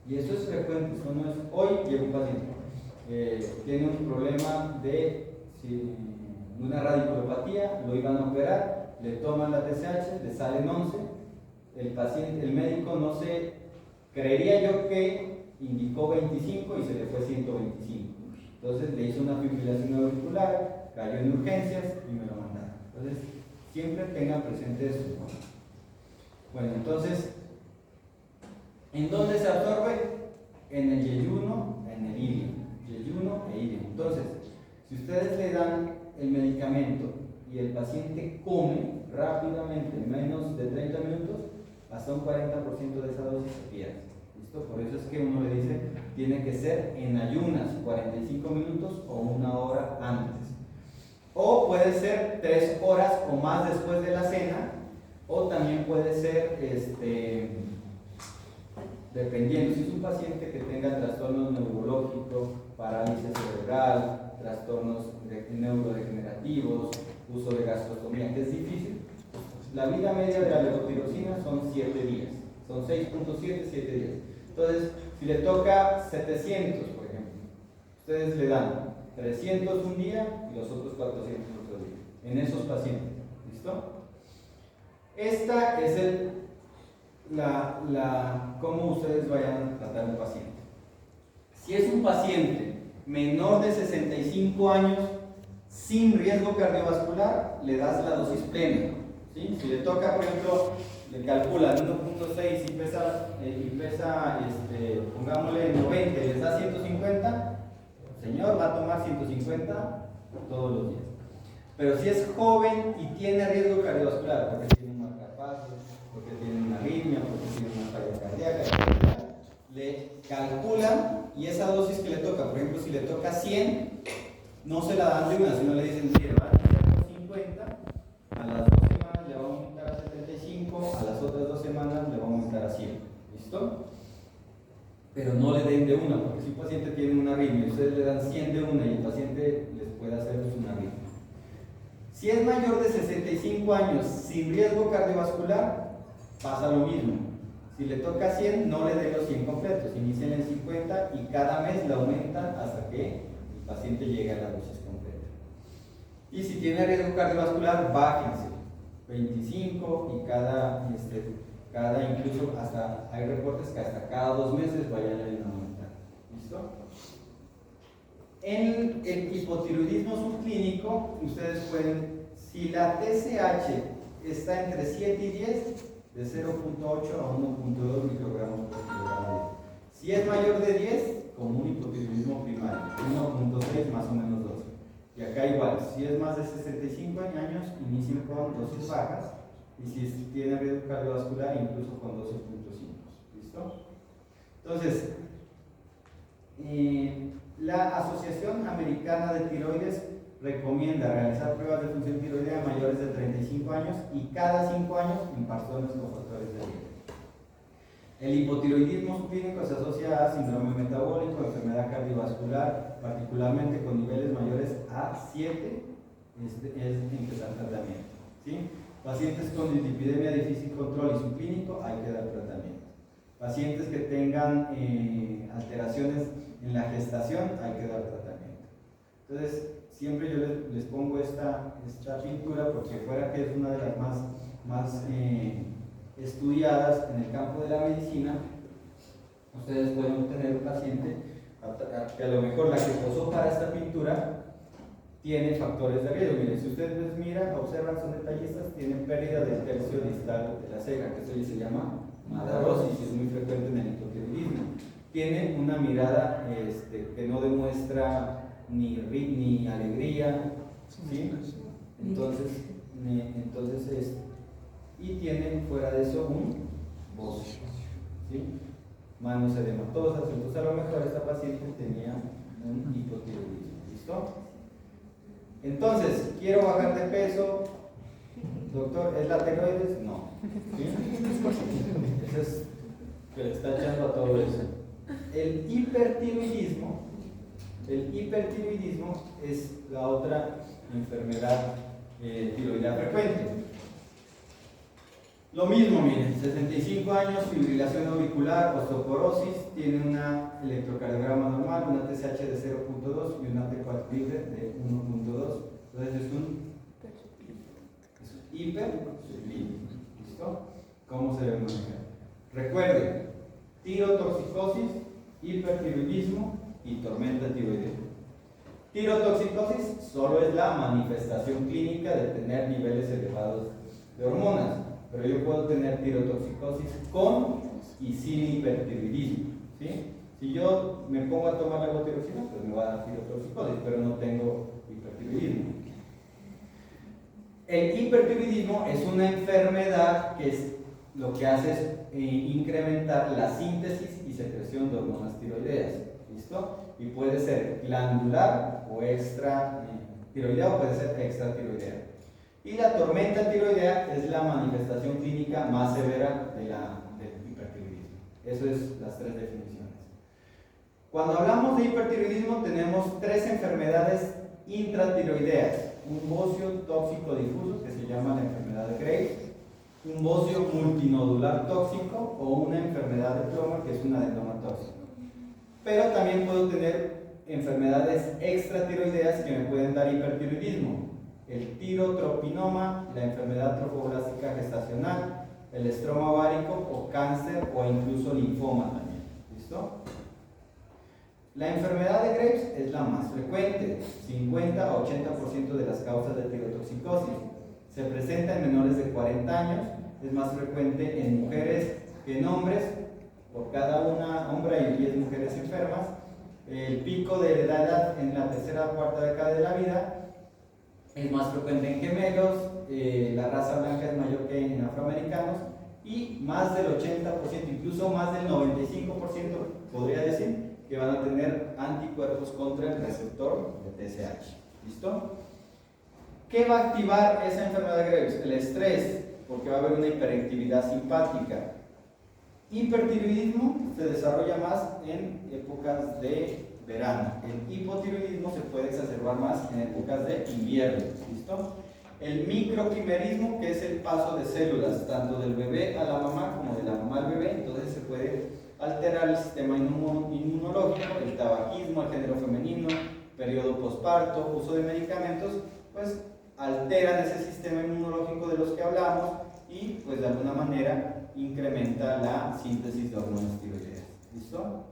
Y eso es frecuente, eso no es... Hoy llega un paciente, tiene un problema de una radiculopatía, lo iban a operar, le toman la TSH, le salen 11, el médico no se... Creería yo que indicó 25 y se le fue 125. Entonces le hizo una fibrilación auricular, cayó en urgencias y me lo mandaron. Entonces, siempre tengan presente eso. Bueno, entonces, ¿en dónde se absorbe? En el yeyuno, en el ilio. Yeyuno e ilio. Entonces, si ustedes le dan el medicamento y el paciente come rápidamente, en menos de 30 minutos, hasta un 40% de esa dosis se pierde. ¿Listo? Por eso es que uno le dice, tiene que ser en ayunas, 45 minutos o 1 hora antes. O puede ser 3 horas o más después de la cena, o también puede ser, dependiendo, si es un paciente que tenga trastornos neurológicos, parálisis cerebral, trastornos neurodegenerativos, uso de gastrostomía, que es difícil, la vida media de la levotiroxina son 7 días, son 6.7, 7 días. Entonces, si le toca 700, por ejemplo, ustedes le dan 300 un día y los otros 400 otro día, en esos pacientes. ¿Listo? Esta es cómo ustedes vayan a tratar al paciente. Si es un paciente menor de 65 años, sin riesgo cardiovascular, le das la dosis plena. ¿Sí? Si le toca, por ejemplo, le calculan 1.6 y pesa, pongámosle 90 y les da 150, el señor va a tomar 150 todos los días. Pero si es joven y tiene riesgo cardiovascular, porque tiene un marcapasos, porque tiene una arritmia, porque tiene una falla cardíaca, etc., le calculan y esa dosis que le toca, por ejemplo, si le toca 100, no se la dan de una, sino le dicen, mire, va a empezar con 50, a las 2 semanas le va a aumentar a 75, a las otras 2 semanas le va a aumentar a 100. ¿Listo? Pero no le den de una, porque si un paciente tiene una arritmia y ustedes le dan 100 de una y el paciente les puede hacer una arritmia. Si es mayor de 65 años sin riesgo cardiovascular, pasa lo mismo. Si le toca 100, no le den los 100 completos, inicien en 50 y cada mes la aumentan hasta que el paciente llegue a la dosis completa. Y si tiene riesgo cardiovascular, bájense 25 y cada incluso hasta, hay reportes que hasta cada 2 meses vayan a aumentar. ¿Listo? En el hipotiroidismo subclínico, ustedes pueden, si la TSH está entre 7 y 10, de 0.8 a 1.2 microgramos por kilogramo. Si es mayor de 10, como un hipotiroidismo primario, 1.6 más o menos 2. Y acá igual, si es más de 65 años, inicien con dosis bajas, y si tiene riesgo cardiovascular, incluso con 12.5. ¿Listo? Entonces, la Asociación Americana de Tiroides recomienda realizar pruebas de función tiroidea a mayores de 35 años y cada 5 años en personas con factores de riesgo. El hipotiroidismo subclínico se asocia a síndrome metabólico, enfermedad cardiovascular, particularmente con niveles mayores a 7, es empezar tratamiento. ¿Sí? Pacientes con dislipidemia de difícil control y subclínico, hay que dar tratamiento. Pacientes que tengan alteraciones en la gestación, hay que dar tratamiento. Entonces, siempre yo les pongo esta pintura porque fuera que es una de las más estudiadas en el campo de la medicina, ustedes pueden tener un paciente que a lo mejor la que posó para esta pintura tiene factores de riesgo. Miren, si ustedes miran, observan, son detallistas, tienen pérdida del tercio distal de la ceja, que eso se llama madarosis, es muy frecuente en el hipotiroidismo. Tienen una mirada que no demuestra ni alegría, ¿sí? Entonces y tienen fuera de eso un bocio, ¿sí? Manos edematosas. Entonces a lo mejor esta paciente tenía un hipotiroidismo. ¿Listo? Entonces, quiero bajar de peso, doctor, ¿es la tiroides? No. ¿Sí? Eso es que le está echando a todo eso. El hipertiroidismo es la otra enfermedad tiroidea frecuente. Lo mismo, miren, 65 años, fibrilación auricular, osteoporosis, tiene un electrocardiograma normal, una TSH de 0.2 y una T4 libre de 1.2. Entonces es un hipertiroidismo. ¿Listo? ¿Cómo se debe manejar? Recuerden, tirotoxicosis, hipertiroidismo y tormenta tiroidea. Tirotoxicosis solo es la manifestación clínica de tener niveles elevados de hormonas, pero yo puedo tener tirotoxicosis con y sin hipertiroidismo, ¿sí? Si yo me pongo a tomar levotiroxina, pues me va a dar tirotoxicosis, pero no tengo hipertiroidismo. El hipertiroidismo es una enfermedad que lo que hace es incrementar la síntesis y secreción de hormonas tiroideas, ¿listo? Y puede ser glandular o extra tiroidea o puede ser extratiroidea. Y la tormenta tiroidea es la manifestación clínica más severa del hipertiroidismo. Eso es las tres definiciones. Cuando hablamos de hipertiroidismo tenemos tres enfermedades intratiroideas: un bocio tóxico difuso que se llama la enfermedad de Graves, un bocio multinodular tóxico o una enfermedad de Plummer que es un adenoma tóxico. Pero también puedo tener enfermedades extratiroideas que me pueden dar hipertiroidismo: el tirotropinoma, la enfermedad trofoblástica gestacional, el estroma ovárico o cáncer o incluso linfoma también. ¿Listo? La enfermedad de Graves es la más frecuente, 50 a 80% de las causas de tirotoxicosis. Se presenta en menores de 40 años, es más frecuente en mujeres que en hombres. Por cada una hombre hay 10 mujeres enfermas. El pico de la edad en la tercera o cuarta década de la vida es más frecuente en gemelos, la raza blanca es mayor que en afroamericanos y más del 80%, incluso más del 95%, podría decir, que van a tener anticuerpos contra el receptor de TSH. ¿Listo? ¿Qué va a activar esa enfermedad de Graves? El estrés, porque va a haber una hiperactividad simpática. Hipertiroidismo se desarrolla más en épocas de verano. El hipotiroidismo se puede exacerbar más en épocas de invierno. ¿Listo? El microquimerismo, que es el paso de células tanto del bebé a la mamá como de la mamá al bebé, entonces se puede alterar el sistema inmunológico, el tabaquismo, el género femenino, periodo posparto, uso de medicamentos, pues alteran ese sistema inmunológico de los que hablamos y pues de alguna manera incrementa la síntesis de hormonas tiroideas. ¿Listo?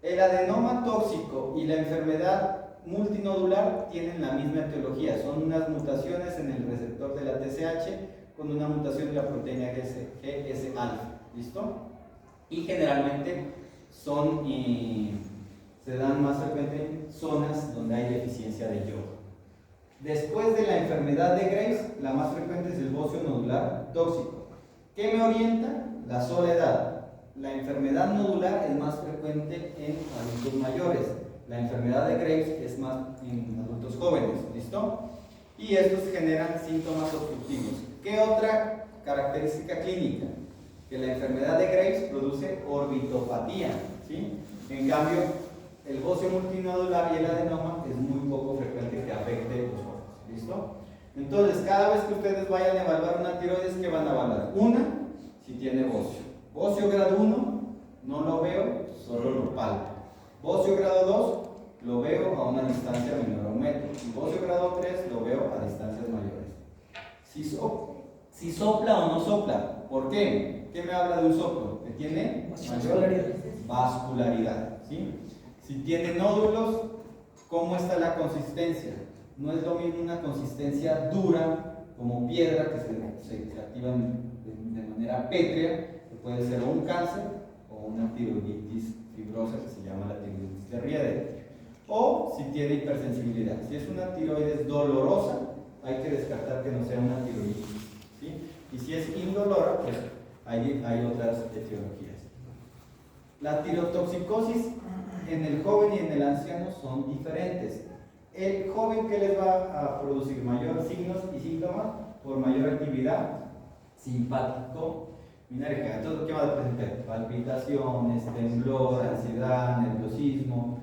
El adenoma tóxico y la enfermedad multinodular tienen la misma etiología, son unas mutaciones en el receptor de la TSH con una mutación de la proteína GS-alfa. ¿Listo? Y generalmente se dan más frecuente en zonas donde hay deficiencia de yodo. Después de la enfermedad de Graves, la más frecuente es el bocio nodular tóxico. ¿Qué me orienta? La sola edad. La enfermedad nodular es más frecuente en adultos mayores. La enfermedad de Graves es más en adultos jóvenes. ¿Listo? Y estos generan síntomas obstructivos. ¿Qué otra característica clínica? Que la enfermedad de Graves produce orbitopatía, ¿sí? En cambio, el bocio multinodular y el adenoma es muy poco frecuente que afecte los ojos. ¿Listo? Entonces, cada vez que ustedes vayan a evaluar una tiroides, ¿qué van a evaluar? Una, si tiene bocio. Bocio grado 1, no lo veo, solo lo palpo. Bocio grado 2, lo veo a una distancia menor a 1 metro. Y bocio grado 3, lo veo a distancias mayores. Si sopla o no sopla. ¿Por qué? ¿Qué me habla de un soplo? Que tiene mayor vascularidad. ¿Sí? Si tiene nódulos, ¿cómo está la consistencia? No es lo mismo una consistencia dura, como piedra, que se activa de manera pétrea, que puede ser o un cáncer o una tiroiditis fibrosa, que se llama la tiroiditis de Rieder. O si tiene hipersensibilidad. Si es una tiroides dolorosa, hay que descartar que no sea una tiroiditis. ¿Sí? Y si es indolora, pues hay otras etiologías. La tirotoxicosis en el joven y en el anciano son diferentes. El joven, ¿qué les va a producir? Mayor signos y síntomas por mayor actividad simpático-minérgica. Entonces, ¿qué va a presentar? Palpitaciones, temblor, ansiedad, nerviosismo,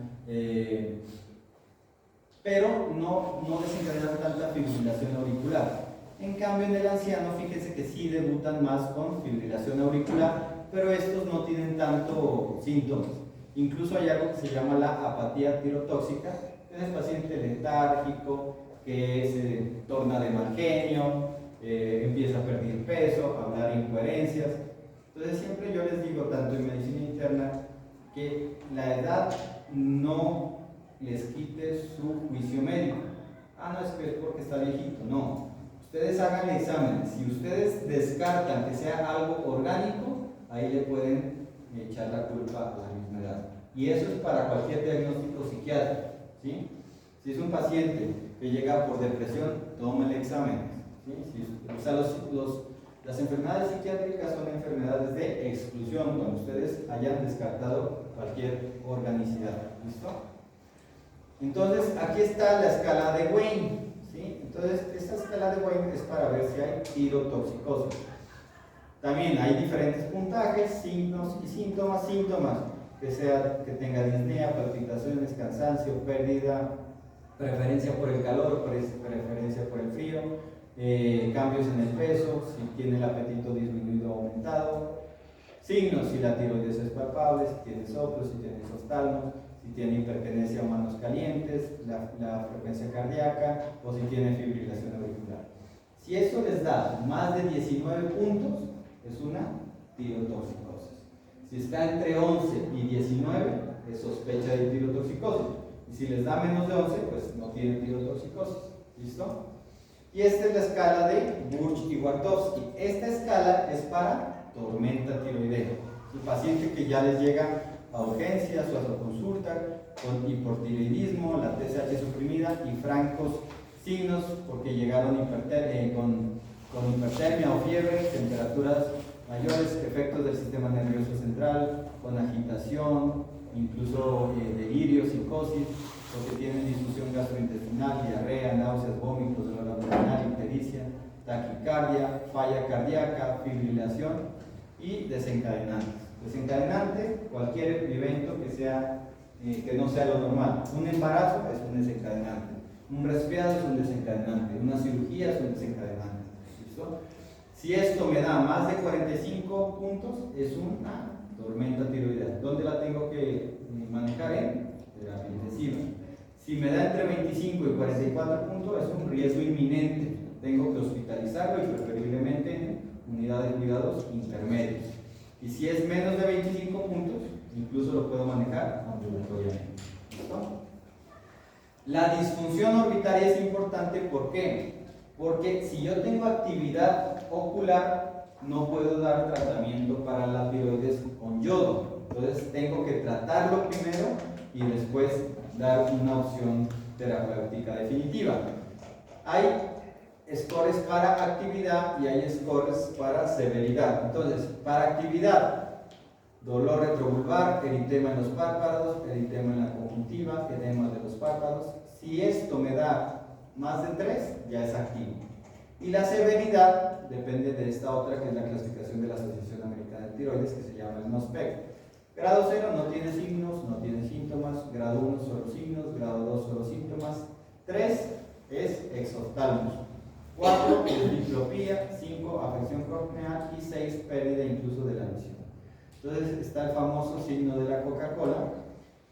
pero no desencadenan tanta fibrilación auricular. En cambio, en el anciano, fíjense que sí debutan más con fibrilación auricular, pero estos no tienen tanto síntomas. Incluso hay algo que se llama la apatía tirotóxica, que es el paciente letárgico, que se torna de mal genio, empieza a perder peso, a hablar incoherencias. Entonces siempre yo les digo, tanto en medicina interna, que la edad no les quite su juicio médico. Ah, no, es que es porque está viejito. No. Ustedes hagan exámenes. Si ustedes descartan que sea algo orgánico, ahí le pueden echar la culpa a la misma edad. Y eso es para cualquier diagnóstico psiquiátrico, ¿sí? Si es un paciente que llega por depresión, tome el examen, ¿sí? O sea, las enfermedades psiquiátricas son enfermedades de exclusión, cuando ustedes hayan descartado cualquier organicidad. ¿Listo? Entonces, aquí está la escala de Wayne, ¿sí? Entonces, esta escala de Wayne es para ver si hay tirotoxicosis. También hay diferentes puntajes, signos y síntomas. Síntomas, que tenga disnea, palpitaciones, cansancio, pérdida, preferencia por el calor, preferencia por el frío, cambios en el peso, si tiene el apetito disminuido o aumentado. Signos, si la tiroides es palpable, si tiene soplo, si tiene isostalmos, si tiene hipertenesia o manos calientes, la frecuencia cardíaca o si tiene fibrilación auricular. Si eso les da más de 19 puntos, es una tirotoxicosis. Si está entre 11 y 19, es sospecha de tirotoxicosis. Y si les da menos de 11, pues no tiene tirotoxicosis. ¿Listo? Y esta es la escala de Burch y Wartowski. Esta escala es para tormenta tiroidea. El paciente que ya les llega a urgencias o a su consulta con hipotiroidismo, la TSH suprimida y francos signos porque llegaron con hipertermia o fiebre, temperaturas mayores, efectos del sistema nervioso central, con agitación, incluso delirio, psicosis, porque tienen disfunción gastrointestinal, diarrea, náuseas, vómitos, dolor abdominal, ictericia, taquicardia, falla cardíaca, fibrilación y desencadenantes. Desencadenante, cualquier evento que no sea lo normal. Un embarazo es un desencadenante, un resfriado es un desencadenante, una cirugía es un desencadenante. ¿Listo? Si esto me da más de 45 puntos, es una tormenta tiroidea. ¿Dónde la tengo que manejar? En terapia intensiva. Si me da entre 25 y 44 puntos, es un riesgo inminente. Tengo que hospitalizarlo y preferiblemente en unidades de cuidados intermedios. Y si es menos de 25 puntos, incluso lo puedo manejar ambulatoriamente. ¿Listo? La disfunción orbitaria es importante, ¿por qué? Porque si yo tengo actividad ocular, no puedo dar tratamiento para la tiroides con yodo. Entonces tengo que tratarlo primero y después dar una opción terapéutica definitiva. Hay scores para actividad y hay scores para severidad. Entonces, para actividad, dolor retrovulvar, eritema en los párpados, eritema en la conjuntiva, edema de los párpados. Si esto me da más de 3, ya es activo. Y la severidad depende de esta otra, que es la clasificación de la Asociación Americana de Tiroides, que se llama el NOSPEC. Grado 0 no tiene signos, no tiene síntomas. Grado 1 solo signos, grado 2 solo síntomas. 3 es exoftalmos. 4 es diplopía, 5 afección corneal y 6 pérdida incluso de la visión. Entonces está el famoso signo de la Coca-Cola.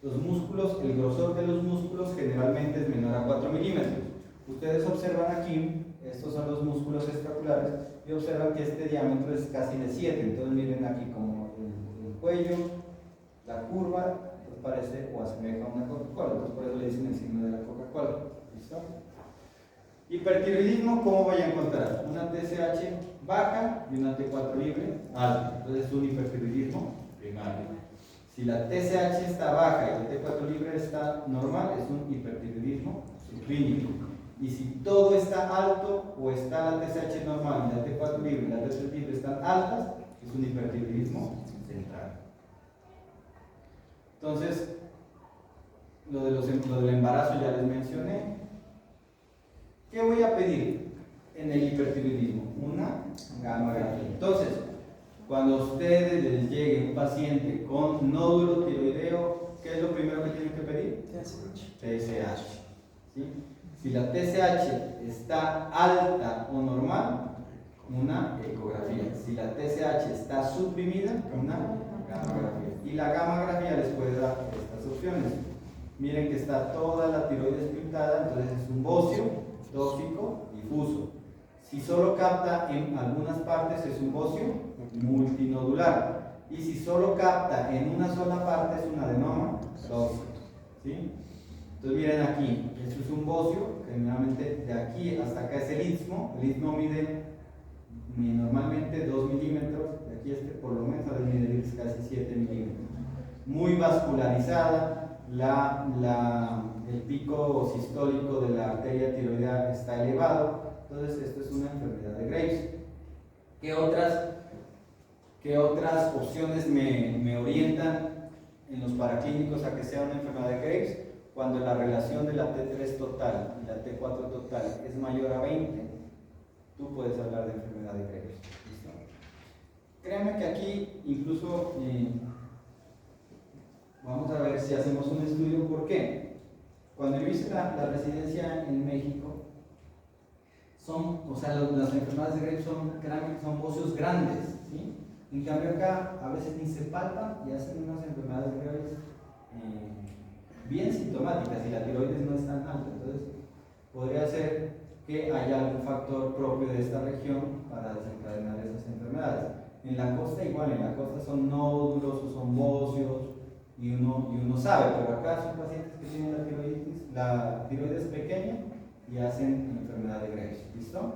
Los músculos, el grosor de los músculos generalmente es menor a 4 milímetros. Ustedes observan aquí, estos son los músculos escapulares, y observan que este diámetro es casi de 7. Entonces miren aquí como el cuello, la curva, pues parece o asemeja a una Coca-Cola. Entonces por eso le dicen el signo de la Coca-Cola. ¿Listo? Hipertiroidismo, ¿cómo voy a encontrar? Una TSH baja y una T4 libre alta. Entonces es un hipertiroidismo primario. Si la TSH está baja y la T4 libre está normal, es un hipertiroidismo subclínico. Y si todo está alto o está la TSH normal y la T4 libre y la T3 libre están altas, es un hipertiroidismo central. Entonces, lo del embarazo ya les mencioné. ¿Qué voy a pedir en el hipertiroidismo? Una gamografía. Entonces, cuando a ustedes les llegue un paciente con nódulo tiroideo, ¿qué es lo primero que tienen que pedir? TSH. ¿Sí? Si la TSH está alta o normal, una ecografía. Si la TSH está suprimida, una gamografía. Y la gamografía les puede dar estas opciones. Miren que está toda la tiroides pintada, entonces es un bocio tóxico difuso. Si solo capta en algunas partes, es un bocio multinodular. Y si solo capta en una sola parte, es un adenoma tóxico. ¿Sí? Entonces miren aquí, esto es un bocio, generalmente de aquí hasta acá es el istmo mide normalmente 2 milímetros, de aquí por lo menos debe medir casi 7 milímetros. Muy vascularizada, el pico sistólico de la arteria tiroidea está elevado, entonces esto es una enfermedad de Graves. ¿Qué otras opciones me orientan en los paraclínicos a que sea una enfermedad de Graves? Cuando la relación de la T3 total y la T4 total es mayor a 20, tú puedes hablar de enfermedad de Graves. ¿Listo? Créanme que aquí incluso vamos a ver si hacemos un estudio. ¿Por qué? Cuando yo hice la residencia en México, las enfermedades de Graves son bocios grandes, ¿sí? En cambio acá a veces ni se palpan y hacen unas enfermedades graves bien sintomáticas y la tiroides no es tan alta. Entonces podría ser que haya algún factor propio de esta región para desencadenar esas enfermedades. En la costa igual, en la costa son nódulos o son bocios y uno sabe, pero acá son pacientes que tienen la tiroides pequeña y hacen enfermedad de Graves. ¿Listo?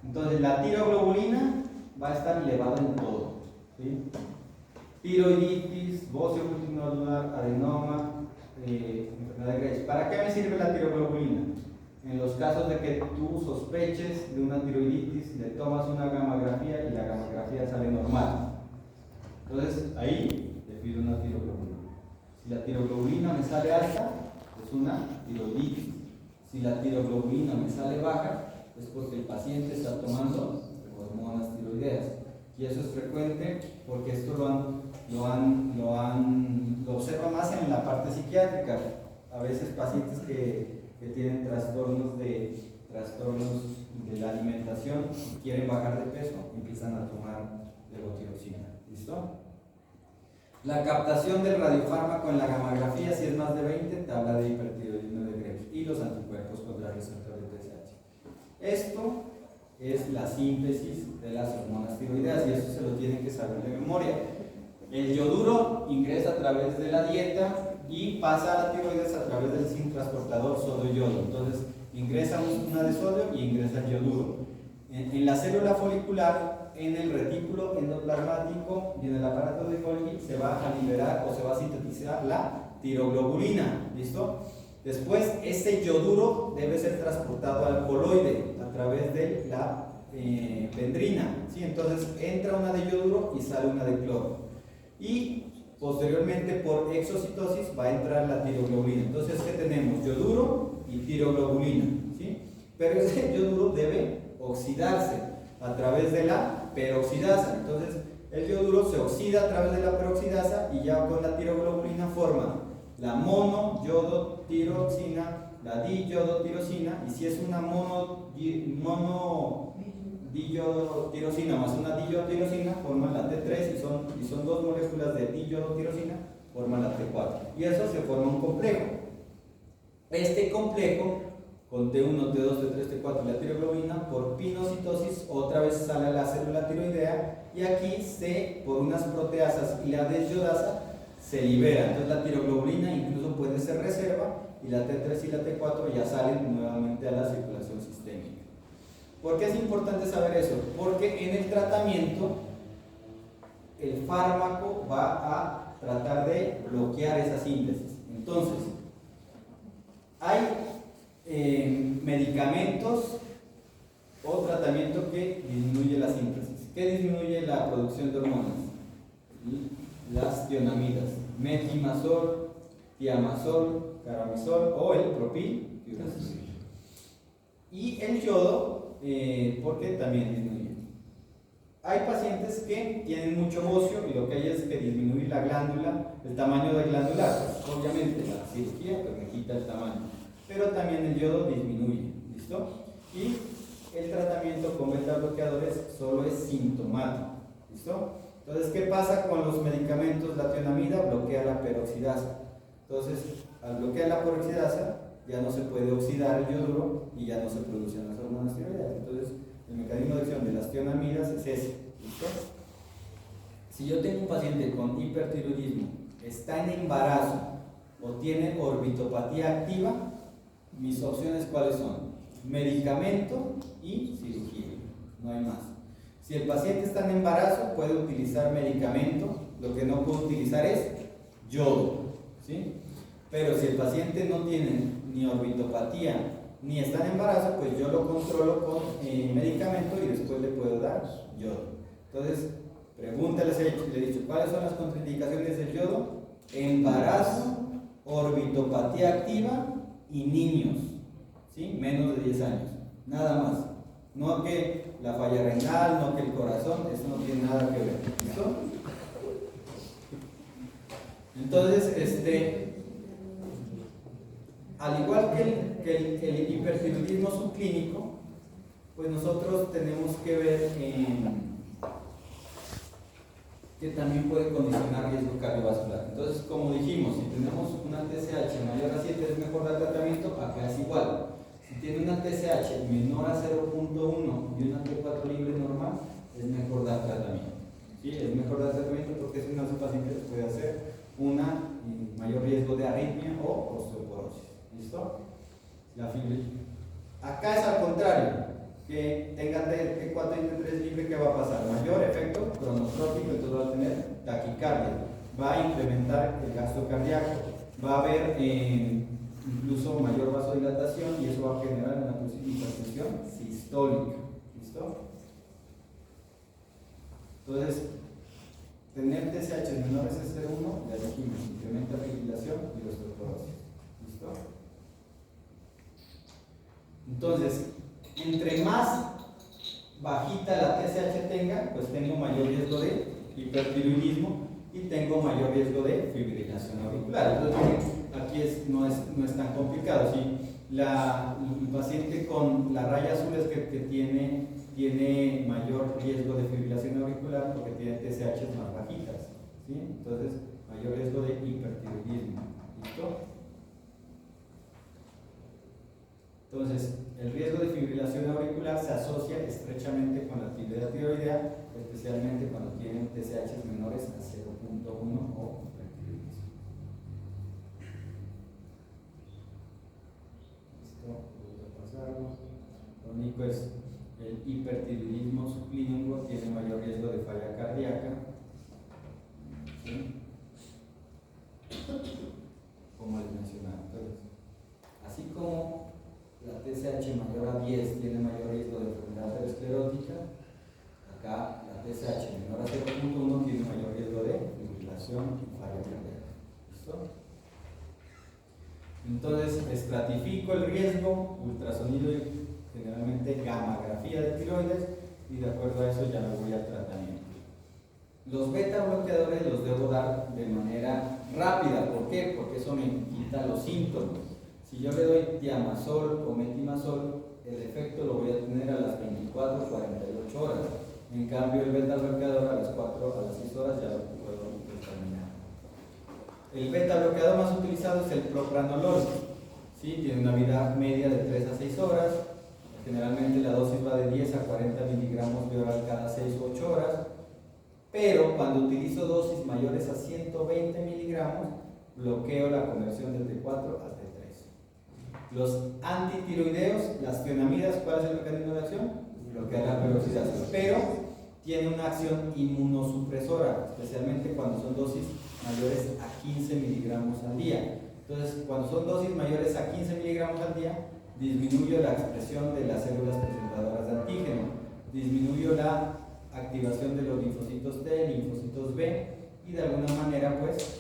Entonces la tiroglobulina va a estar elevada en todo, ¿sí? Tiroiditis, bocio multinodular, adenoma, enfermedad de Graves. ¿Para qué me sirve la tiroglobulina? En los casos de que tú sospeches de una tiroiditis, le tomas una gamografía y la gamografía sale normal. Entonces ahí te pido una tiroglobulina. Si la tiroglobulina me sale alta, es una tiroiditis. Si la tiroglobulina me sale baja, es porque el paciente está tomando hormonas tiroideas. Y eso es frecuente porque esto lo observa más en la parte psiquiátrica. A veces pacientes que tienen trastornos de la alimentación y quieren bajar de peso, empiezan a tomar levotiroxina. ¿Listo? La captación del radiofármaco en la gamografía, si es más de 20, te habla de hipertiroidismo de Graves y los anticuerpos contra el receptor de TSH. Esto es la síntesis de las hormonas tiroideas y eso se lo tienen que saber de memoria. El yoduro ingresa a través de la dieta y pasa a la tiroides a través del zinc transportador sodio-yodo. Entonces ingresa una de sodio y ingresa el yoduro. En la célula folicular, en el retículo endoplasmático y en el aparato de Golgi se va a liberar o se va a sintetizar la tiroglobulina. ¿Listo? Después ese yoduro debe ser transportado al coloide a través de la pendrina, ¿sí? Entonces entra una de yoduro y sale una de cloro. Y posteriormente por exocitosis va a entrar la tiroglobulina. Entonces, ¿qué tenemos? Yoduro y tiroglobulina, ¿sí? Pero ese yoduro debe oxidarse a través de la peroxidasa. Entonces, el yoduro se oxida a través de la peroxidasa y ya con la tiroglobulina forma la monoyodotiroxina, la diyodotirosina, y si es una monodiyodotirosina más una diyodotirosina, forman la T3 y son dos moléculas de diyodotirosina, forman la T4. Y eso se forma un complejo. Este complejo, con T1, T2, T3, T4 y la tiroglobulina, por pinocitosis, otra vez sale a la célula tiroidea y aquí por unas proteasas y la desyodasa, se libera. Entonces la tiroglobulina incluso puede ser reserva y la T3 y la T4 ya salen nuevamente a la circulación sistémica. ¿Por qué es importante saber eso? Porque en el tratamiento el fármaco va a tratar de bloquear esa síntesis. Entonces, hay medicamentos o tratamiento que disminuye la síntesis. ¿Qué disminuye la producción de hormonas? Las tionamidas, metimazol, tiamazol, caramisol o el propiltiuracil. Y el yodo, porque también disminuye. Hay pacientes que tienen mucho bocio y lo que hay es que disminuye la glándula, el tamaño del glandular. Pues, obviamente la cirugía pues, me quita el tamaño, pero también el yodo disminuye. ¿Listo? Y el tratamiento con beta bloqueadores solo es sintomático. ¿Listo? Entonces, ¿qué pasa con los medicamentos? La tionamida bloquea la peroxidasa. Entonces, al bloquear la peroxidasa, ya no se puede oxidar el yoduro y ya no se producen las hormonas tiroideas. Entonces, el mecanismo de acción de las tionamidas es ese. ¿Listo? Si yo tengo un paciente con hipertiroidismo, está en embarazo o tiene orbitopatía activa, mis opciones ¿cuáles son? Medicamento y cirugía, no hay más. Si el paciente está en embarazo, puede utilizar medicamento, lo que no puede utilizar es yodo, ¿sí? Pero si el paciente no tiene ni orbitopatía ni está en embarazo, pues yo lo controlo con medicamento y después le puedo dar yodo. Entonces, pregúntales, le he dicho, ¿cuáles son las contraindicaciones del yodo? Embarazo, orbitopatía activa y niños, ¿sí? Menos de 10 años, nada más. No que la falla renal, no que el corazón, eso no tiene nada que ver. ¿Listo? Entonces, al igual que el hipertiroidismo subclínico, pues nosotros tenemos que ver que también puede condicionar riesgo cardiovascular. Entonces, como dijimos, si tenemos una TSH mayor a 7 es mejor dar tratamiento, acá es igual. Si tiene una TSH menor a 0.1 y una T4 libre normal, es mejor dar tratamiento. ¿Sí? Es mejor dar tratamiento porque si no, ese paciente puede hacer una mayor riesgo de arritmia o osteoporosis. ¿Listo? La fibra. Acá es al contrario, que tenga T4 y T3 libre, ¿qué va a pasar? Mayor efecto cronotrópico, entonces va a tener taquicardia, va a incrementar el gasto cardíaco, va a haber incluso mayor vasodilatación y eso va a generar una hipertensión sistólica. ¿Listo? Entonces, tener TSH menores a 0.1, ya dijimos, incrementa la fibrilación y osteoporosis. ¿Listo? Entonces, entre más bajita la TSH tenga, pues tengo mayor riesgo de hipertiroidismo y tengo mayor riesgo de fibrilación auricular. Entonces, aquí no es tan complicado. Si el paciente con la raya azul es que tiene mayor riesgo de fibrilación auricular porque tiene TSH más bajitas, ¿sí? Entonces, mayor riesgo de hipertiroidismo. ¿Listo? Entonces, el riesgo de fibrilación auricular se asocia estrechamente con la actividad tiroidea, especialmente cuando tienen TSH menores a 0.1 o hipertiroidismo. Listo, voy a pasarlo. Lo único es el hipertiroidismo subclínico tiene mayor riesgo de falla cardíaca, ¿sí? Como les mencionaba. Entonces, así como la TSH mayor a 10 tiene mayor riesgo de enfermedad aterosclerótica, acá la TSH menor a 0.1 tiene mayor riesgo de fibrilación y falla cardíaca. ¿Listo? Entonces, estratifico el riesgo, ultrasonido y generalmente gammagrafía de tiroides, y de acuerdo a eso ya me voy al tratamiento. Los beta bloqueadores los debo dar de manera rápida. ¿Por qué? Porque eso me quita los síntomas. Si yo le doy diamazol o metimazol, el efecto lo voy a tener a las 24 o 48 horas. En cambio, el beta bloqueador a las 4 a las 6 horas ya lo puedo determinar. El beta bloqueador más utilizado es el propranolol. ¿Sí? Tiene una vida media de 3 a 6 horas. Generalmente la dosis va de 10 a 40 miligramos de oral cada 6 o 8 horas. Pero cuando utilizo dosis mayores a 120 miligramos, bloqueo la conversión del T4 al T3. Los antitiroideos, las tionamidas, ¿cuál es el mecanismo de acción? Bloquear la peroxidación, pero tiene una acción inmunosupresora, especialmente cuando son dosis mayores a 15 miligramos al día. Entonces, cuando son dosis mayores a 15 miligramos al día, disminuyo la expresión de las células presentadoras de antígeno, disminuyo la activación de los linfocitos T, linfocitos B, y de alguna manera, pues,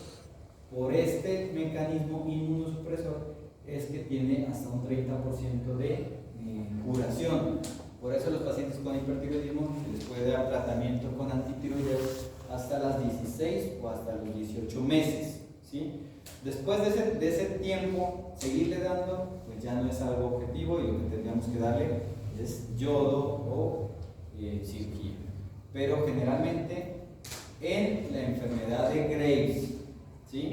por este mecanismo inmunosupresor es que tiene hasta un 30% de curación. Por eso los pacientes con hipertiroidismo se les puede dar tratamiento con antitiroideos hasta las 16 o hasta los 18 meses, ¿sí? Después de ese tiempo, seguirle dando, pues ya no es algo objetivo, y lo que tendríamos que darle es yodo o cirugía. Pero generalmente en la enfermedad de Graves, ¿sí?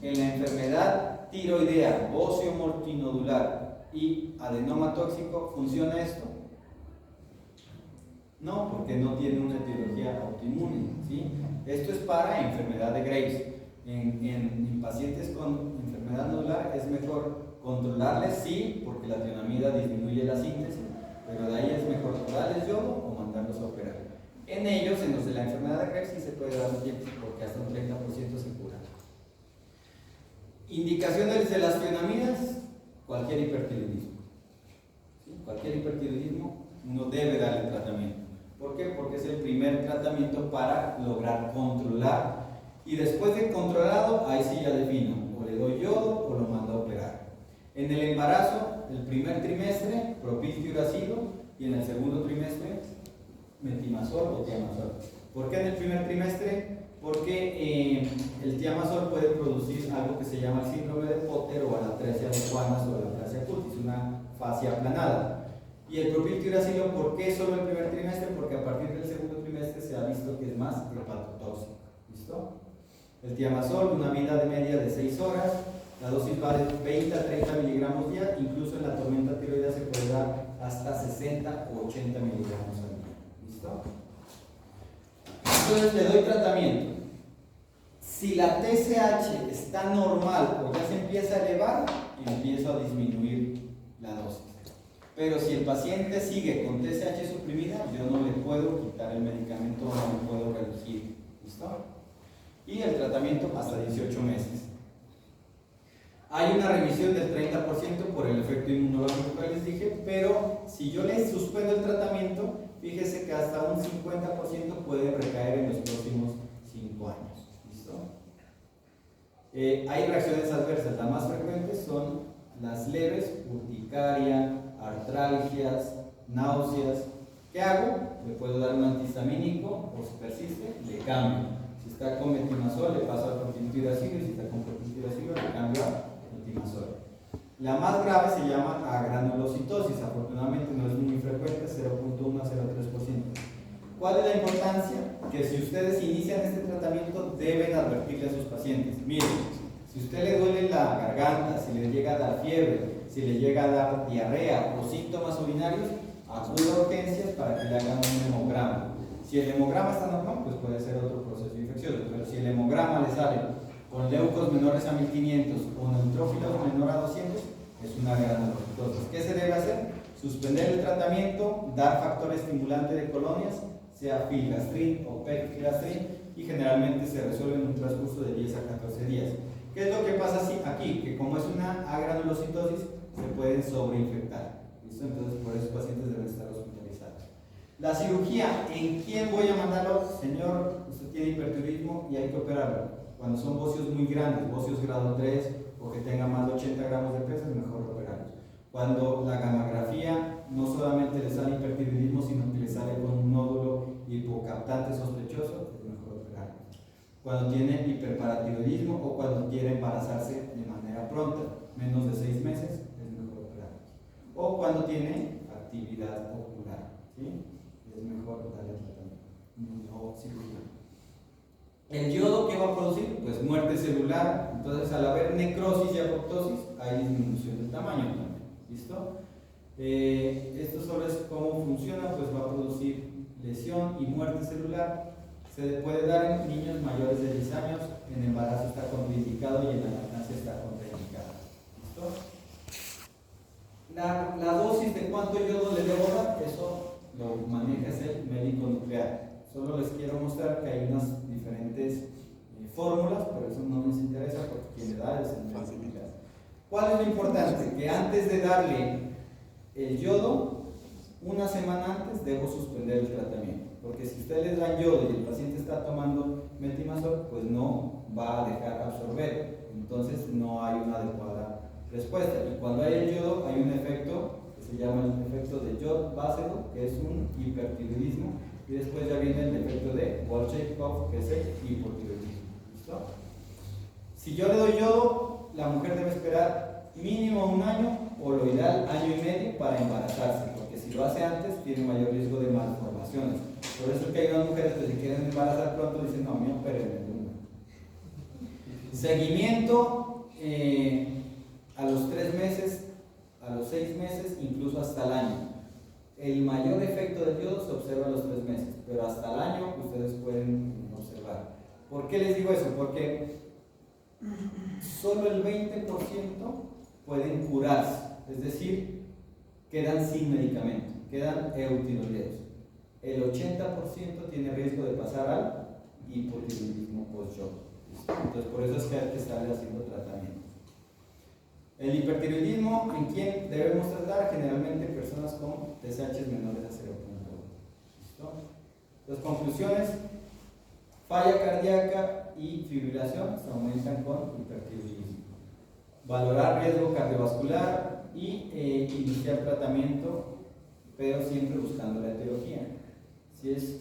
En la enfermedad tiroidea, óseo multinodular y adenoma tóxico, ¿funciona esto? No, porque no tiene una etiología autoinmune, ¿sí? Esto es para enfermedad de Graves. En pacientes con enfermedad nodular es mejor controlarles, sí, porque la tionamida disminuye la síntesis, pero de ahí es mejor darles yodo o mandarlos a operar. En ellos, en los de la enfermedad de Graves, sí se puede dar un tiempo porque hasta un 30% se cura. Indicaciones de las tionamidas: cualquier hipertiroidismo. ¿Sí? Cualquier hipertiroidismo uno debe darle tratamiento. ¿Por qué? Porque es el primer tratamiento para lograr controlar. Y después de controlado, ahí sí ya defino, o le doy yodo o lo mando a operar. En el embarazo, el primer trimestre, propiltiuracilo, y en el segundo trimestre, metimazol o tiamazol. ¿Por qué en el primer trimestre? Porque el tiamazol puede producir algo que se llama el síndrome de Potter o alatrasia de Schwann o alatrasia cutis, una fascia aplanada. Y el propiltiuracilo, ¿por qué solo el primer trimestre? Porque a partir del segundo trimestre se ha visto que es más hepatotóxico. ¿Listo? El tiamazol, una vida de media de 6 horas, la dosis va de 20 a 30 miligramos día, incluso en la tormenta tiroidea se puede dar hasta 60 o 80 miligramos al día. ¿Listo? Entonces le doy tratamiento. Si la TSH está normal o ya se empieza a elevar, empiezo a disminuir la dosis. Pero si el paciente sigue con TSH suprimida, yo no le puedo quitar el medicamento o no le puedo reducir. ¿Listo? Y el tratamiento hasta 18 meses. Hay una remisión del 30% por el efecto inmunológico que les dije, pero si yo le suspendo el tratamiento, fíjese que hasta un 50% puede recaer en los próximos 5 años. ¿Listo? Hay reacciones adversas. Las más frecuentes son las leves: urticaria, artralgias, náuseas. ¿Qué hago? Le puedo dar un antihistamínico, o si persiste, le cambio. Si está con metimazol, le paso al propiltiuracilo, y si está con propiltiuracilo, le cambio a metimazol. La más grave se llama agranulocitosis. Afortunadamente no es muy frecuente, 0.1 a 0.3%. ¿Cuál es la importancia? Que si ustedes inician este tratamiento, deben advertirle a sus pacientes: miren, si usted le duele la garganta, si le llega a dar fiebre, si le llega a dar diarrea o síntomas urinarios, acuda a urgencias para que le hagan un hemograma. Si el hemograma está normal, pues puede ser otro proceso infeccioso, pero si el hemograma le sale con leucos menores a 1500 o neutrófilos menor a 200, es una granulocitosis. ¿Qué se debe hacer? Suspender el tratamiento, dar factor estimulante de colonias, sea filgastrin o pegfilgrastim, y generalmente se resuelve en un transcurso de 10 a 14 días. ¿Qué es lo que pasa aquí? Que como es una agranulocitosis, se pueden sobreinfectar. ¿Listo? Entonces, por eso los pacientes deben estar hospitalizados. La cirugía: ¿en quién voy a mandarlo? Señor, usted tiene hipertiroidismo y hay que operarlo. Cuando son bocios muy grandes, bocios grado 3 o que tengan más de 80 gramos de peso, es mejor operarlos. Cuando la gamografía no solamente le sale hipertiroidismo, sino que le sale con un nódulo hipocaptante sospechoso, es mejor operarlo. Cuando tiene hiperparatiroidismo o cuando quiere embarazarse de manera pronta, menos de 6 meses, es mejor operarlo. O cuando tiene actividad ocular, ¿sí? Es mejor darle tratamiento o cirugía. ¿El yodo qué va a producir? Pues muerte celular. Entonces, al haber necrosis y apoptosis, hay disminución del tamaño también. ¿Listo? Esto solo es cómo funciona, pues va a producir lesión y muerte celular. Se puede dar en niños mayores de 10 años, en embarazo está contraindicado y en la lactancia está contraindicado. ¿Listo? La dosis de cuánto yodo le debo dar, eso lo maneja el médico nuclear. Solo les quiero mostrar que hay unas diferentes fórmulas, pero eso no nos interesa porque quien le da es el médico nuclear. ¿Cuál es lo importante? Que antes de darle el yodo, una semana antes debo suspender el tratamiento. Porque si ustedes le dan yodo y el paciente está tomando metimazol, pues no va a dejar absorber. Entonces no hay una adecuada respuesta. Y cuando hay el yodo, hay un efecto que se llama el efecto de Jod-Basedow, que es un hipertiroidismo. Y después ya viene el efecto de Bolshevkov, que es el hipotiroidismo. ¿Listo? Si yo le doy yodo, la mujer debe esperar mínimo 1 año, o lo ideal 1 año y medio, para embarazarse, porque si lo hace antes tiene mayor riesgo de malformaciones. Por eso es que hay unas mujeres que se quieren embarazar pronto dicen: no, me operen. Seguimiento a los 3 meses, a los 6 meses, incluso hasta el año. El mayor efecto del yodo se observa a los 3 meses, pero hasta el año ustedes pueden observar. ¿Por qué les digo eso? Porque solo el 20% pueden curarse, es decir, quedan sin medicamento, quedan eutiroideos. El 80% tiene riesgo de pasar al hipotiroidismo post-shock. Entonces, por eso es que hay que estarle haciendo tratamiento. El hipertiroidismo, ¿en quién debemos tratar? Generalmente personas con TSH menores a 0.1. ¿Listo? Las conclusiones: falla cardíaca y fibrilación se aumentan con hipertiroidismo. Valorar riesgo cardiovascular y iniciar tratamiento, pero siempre buscando la etiología. Si es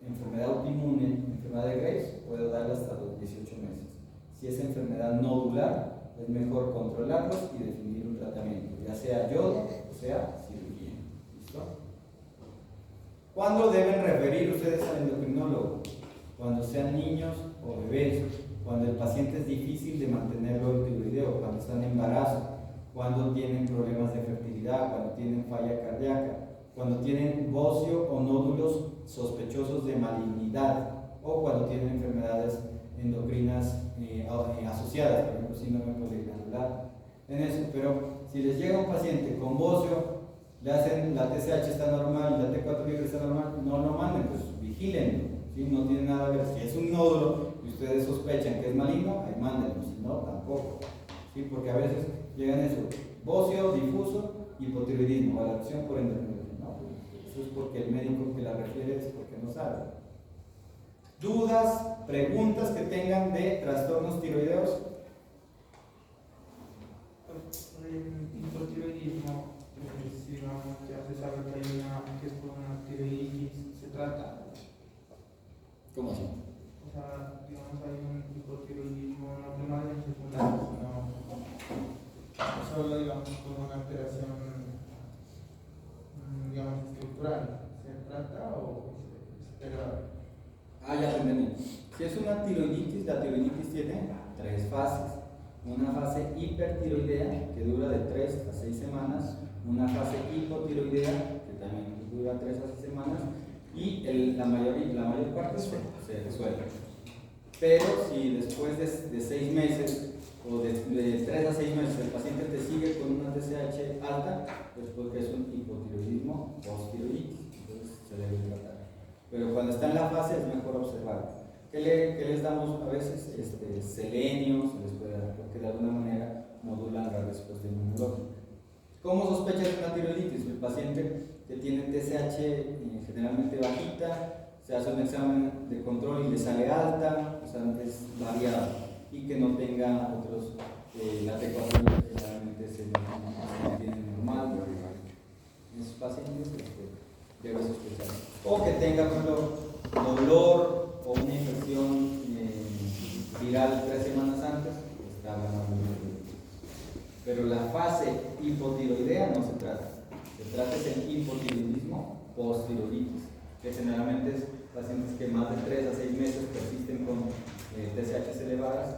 enfermedad autoinmune, enfermedad de Graves, puedo darle hasta los 18 meses. Si es enfermedad nodular, es mejor controlarlos y definir un tratamiento, ya sea yodo o sea cirugía. ¿Listo? ¿Cuándo deben referir ustedes al endocrinólogo? Cuando sean niños o bebés, cuando el paciente es difícil de mantenerlo tiroideo, cuando están en embarazo, cuando tienen problemas de fertilidad, cuando tienen falla cardíaca, cuando tienen bocio o nódulos sospechosos de malignidad, o cuando tienen enfermedades endocrinas asociadas, por ejemplo síndrome poliglandular, en eso. Pero si les llega un paciente con bocio, le hacen la TSH está normal y la T4 libre está normal, no lo manden, pues vigílenlo, ¿sí? No tiene nada que ver. Si es un nódulo y ustedes sospechan que es maligno, ahí mándenlo, si no, tampoco, ¿sí? Porque a veces llegan eso, bocio difuso, hipotiroidismo, valoración por endocrinología, ¿no? Eso es porque el médico que la refiere es porque no sabe. ¿Dudas, preguntas que tengan de trastornos tiroideos? El hipotiroidismo, si vamos, ya se sabe que hay que es por una tiroiditis, ¿se trata? ¿Cómo así? O sea, digamos, hay un hipotiroidismo no primario ni secundario, sino solo, digamos, por una alteración, digamos, estructural. ¿Se trata o se grave? Ya entendí. Si es una tiroiditis, la tiroiditis tiene 3 fases. Una fase hipertiroidea, que dura de 3 a 6 semanas, una fase hipotiroidea, que también dura 3 a 6 semanas, y la mayor parte se resuelve. Pero si después de 6 meses o de 3 a 6 meses el paciente te sigue con una TSH alta, pues porque es un hipotiroidismo post-tiroiditis, entonces se debe tratar. Pero cuando está en la fase es mejor observar. ¿Qué les damos a veces? Selenio, se les puede dar, porque de alguna manera modulan la respuesta inmunológica. ¿Cómo sospechas una tiroiditis? El paciente que tiene TSH generalmente bajita, se hace un examen de control y le sale alta, o sea, es variado, y que no tenga otros, la T4 generalmente se mantiene normal, en esos pacientes debe sospechar. O que tenga, por ejemplo, dolor o una infección viral 3 semanas antes, está hablando de tiroiditis. Pero la fase hipotiroidea no se trata. Se trata del hipotiroidismo post-tiroiditis, que generalmente es pacientes que más de 3 a 6 meses persisten con TSHs elevadas